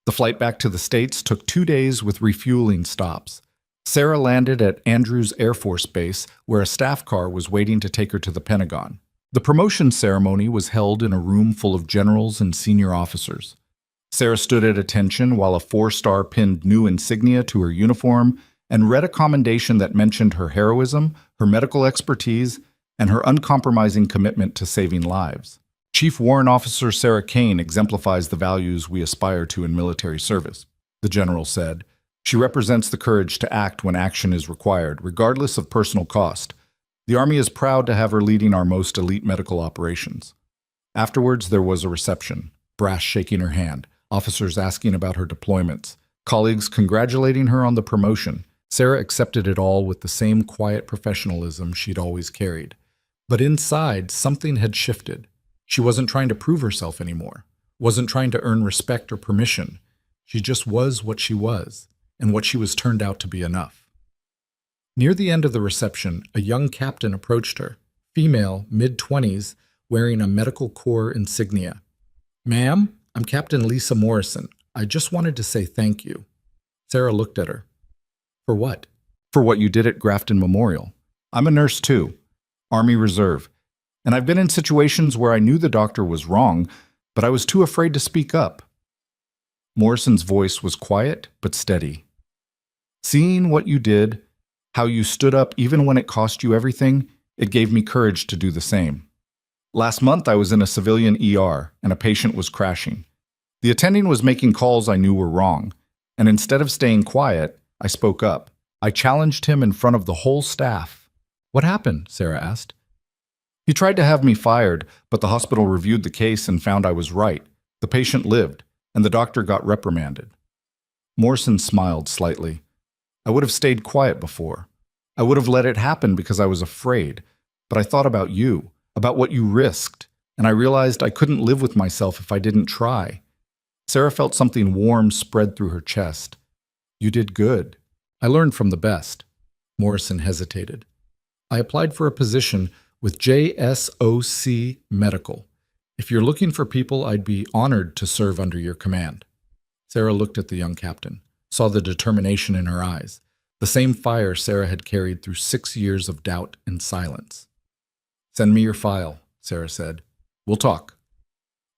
The flight back to the States took 2 days with refueling stops. Sarah landed at Andrews Air Force Base, where a staff car was waiting to take her to the Pentagon. The promotion ceremony was held in a room full of generals and senior officers. Sarah stood at attention while a 4-star pinned new insignia to her uniform and read a commendation that mentioned her heroism, her medical expertise, and her uncompromising commitment to saving lives. Chief Warrant Officer Sarah Kane exemplifies the values we aspire to in military service, the general said. She represents the courage to act when action is required, regardless of personal cost. The Army is proud to have her leading our most elite medical operations. Afterwards, there was a reception, brass shaking her hand, officers asking about her deployments, colleagues congratulating her on the promotion. Sarah accepted it all with the same quiet professionalism she'd always carried. But inside, something had shifted. She wasn't trying to prove herself anymore, wasn't trying to earn respect or permission. She just was what she was, and what she was turned out to be enough. Near the end of the reception, a young captain approached her, female, mid-20s, wearing a medical corps insignia. Ma'am, I'm Captain Lisa Morrison. I just wanted to say thank you. Sarah looked at her. For what? For what you did at Grafton Memorial. I'm a nurse too, Army Reserve, And I've been in situations where I knew the doctor was wrong, but I was too afraid to speak up. Morrison's voice was quiet but steady. Seeing what you did, how you stood up even when it cost you everything, it gave me courage to do the same. Last month I was in a civilian ER and a patient was crashing. The attending was making calls I knew were wrong, and instead of staying quiet, I spoke up. I challenged him in front of the whole staff. "What happened?" Sarah asked. "He tried to have me fired, but the hospital reviewed the case and found I was right. The patient lived, and the doctor got reprimanded." Morrison smiled slightly. "I would have stayed quiet before. I would have let it happen because I was afraid. But I thought about you, about what you risked, and I realized I couldn't live with myself if I didn't try." Sarah felt something warm spread through her chest. "You did good. I learned from the best." Morrison hesitated. "I applied for a position with JSOC Medical. If you're looking for people, I'd be honored to serve under your command." Sarah looked at the young captain, saw the determination in her eyes, the same fire Sarah had carried through 6 years of doubt and silence. "Send me your file," Sarah said. "We'll talk."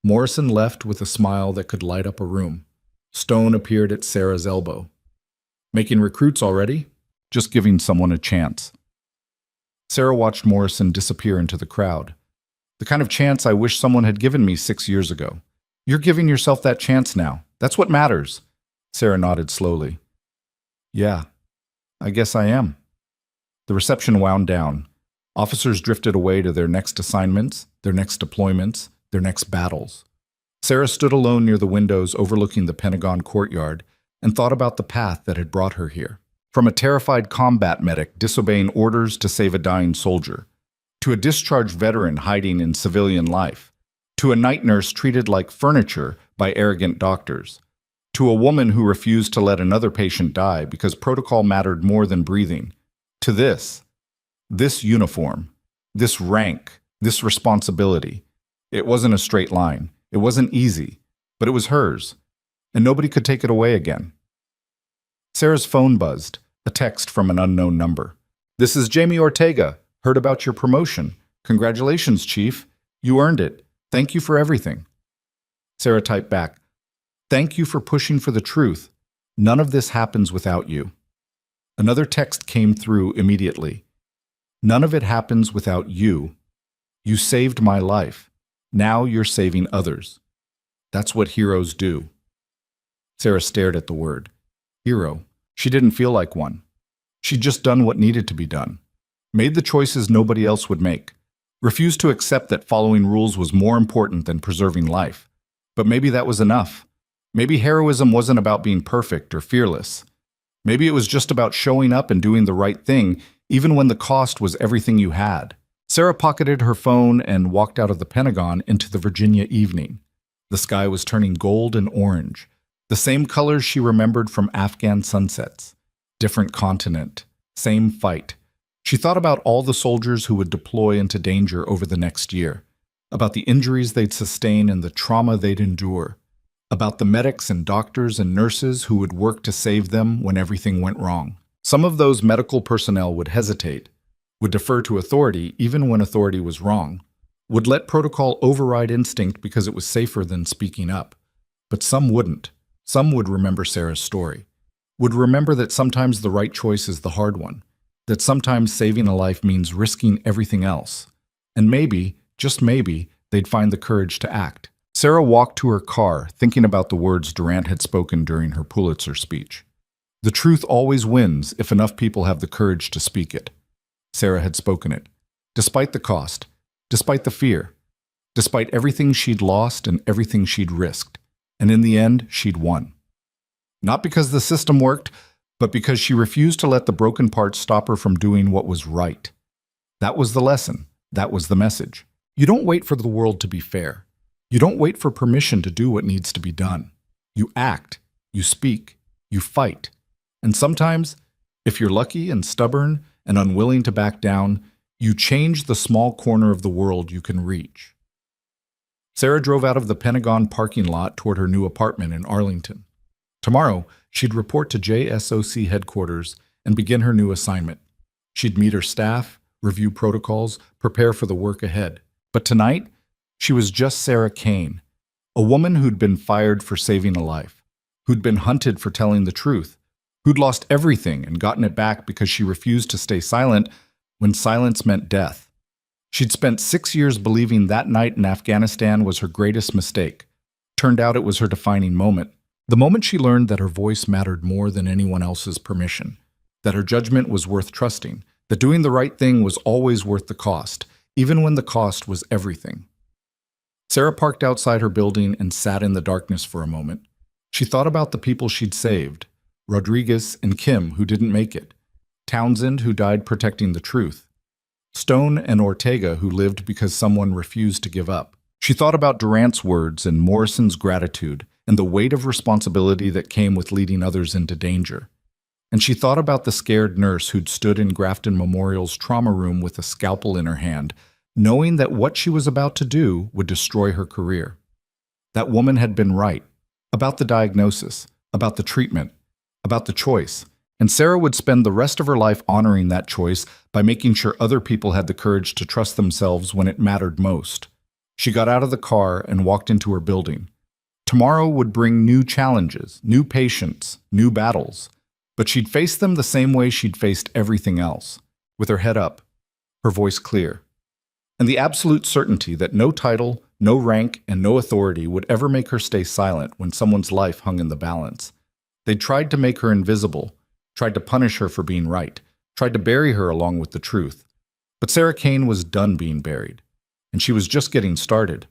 Morrison left with a smile that could light up a room. Stone appeared at Sarah's elbow. "Making recruits already?" "Just giving someone a chance." Sarah watched Morrison disappear into the crowd. "The kind of chance I wish someone had given me 6 years ago." "You're giving yourself that chance now. That's what matters." Sarah nodded slowly. "Yeah, I guess I am." The reception wound down. Officers drifted away to their next assignments, their next deployments, their next battles. Sarah stood alone near the windows overlooking the Pentagon courtyard and thought about the path that had brought her here. From a terrified combat medic disobeying orders to save a dying soldier, to a discharged veteran hiding in civilian life, to a night nurse treated like furniture by arrogant doctors, to a woman who refused to let another patient die because protocol mattered more than breathing, to this uniform, this rank, this responsibility. It wasn't a straight line. It wasn't easy, but it was hers, and nobody could take it away again. Sarah's phone buzzed, a text from an unknown number. "This is Jamie Ortega. Heard about your promotion. Congratulations, Chief. You earned it. Thank you for everything." Sarah typed back, "Thank you for pushing for the truth. None of this happens without you." Another text came through immediately. "None of it happens without you. You saved my life. Now you're saving others. That's what heroes do." Sarah stared at the word. Hero. She didn't feel like one. She'd just done what needed to be done. Made the choices nobody else would make. Refused to accept that following rules was more important than preserving life. But maybe that was enough. Maybe heroism wasn't about being perfect or fearless. Maybe it was just about showing up and doing the right thing, even when the cost was everything you had. Sarah pocketed her phone and walked out of the Pentagon into the Virginia evening. The sky was turning gold and orange, the same colors she remembered from Afghan sunsets. Different continent, same fight. She thought about all the soldiers who would deploy into danger over the next year, about the injuries they'd sustain and the trauma they'd endure, about the medics and doctors and nurses who would work to save them when everything went wrong. Some of those medical personnel would hesitate, would defer to authority even when authority was wrong, would let protocol override instinct because it was safer than speaking up. But some wouldn't. Some would remember Sarah's story, would remember that sometimes the right choice is the hard one, that sometimes saving a life means risking everything else. And maybe, just maybe, they'd find the courage to act. Sarah walked to her car, thinking about the words Durant had spoken during her Pulitzer speech. The truth always wins if enough people have the courage to speak it. Sarah had spoken it, despite the cost, despite the fear, despite everything she'd lost and everything she'd risked. And in the end, she'd won. Not because the system worked, but because she refused to let the broken parts stop her from doing what was right. That was the lesson. That was the message. You don't wait for the world to be fair. You don't wait for permission to do what needs to be done. You act, you speak, you fight. And sometimes, if you're lucky and stubborn and unwilling to back down, you change the small corner of the world you can reach. Sarah drove out of the Pentagon parking lot toward her new apartment in Arlington. Tomorrow, she'd report to JSOC headquarters and begin her new assignment. She'd meet her staff, review protocols, prepare for the work ahead. But tonight, she was just Sarah Kane, a woman who'd been fired for saving a life, who'd been hunted for telling the truth, who'd lost everything and gotten it back because she refused to stay silent when silence meant death. She'd spent 6 years believing that night in Afghanistan was her greatest mistake. Turned out it was her defining moment. The moment she learned that her voice mattered more than anyone else's permission, that her judgment was worth trusting, that doing the right thing was always worth the cost, even when the cost was everything. Sarah parked outside her building and sat in the darkness for a moment. She thought about the people she'd saved, Rodriguez and Kim, who didn't make it, Townsend, who died protecting the truth, Stone and Ortega, who lived because someone refused to give up. She thought about Durant's words and Morrison's gratitude and the weight of responsibility that came with leading others into danger. And she thought about the scared nurse who'd stood in Grafton Memorial's trauma room with a scalpel in her hand, knowing that what she was about to do would destroy her career. That woman had been right about the diagnosis, about the treatment, about the choice, and Sarah would spend the rest of her life honoring that choice by making sure other people had the courage to trust themselves when it mattered most. She got out of the car and walked into her building. Tomorrow would bring new challenges, new patients, new battles, but she'd face them the same way she'd faced everything else, with her head up, her voice clear, and the absolute certainty that no title, no rank, and no authority would ever make her stay silent when someone's life hung in the balance. They'd tried to make her invisible, tried to punish her for being right, tried to bury her along with the truth. But Sarah Kane was done being buried, and she was just getting started.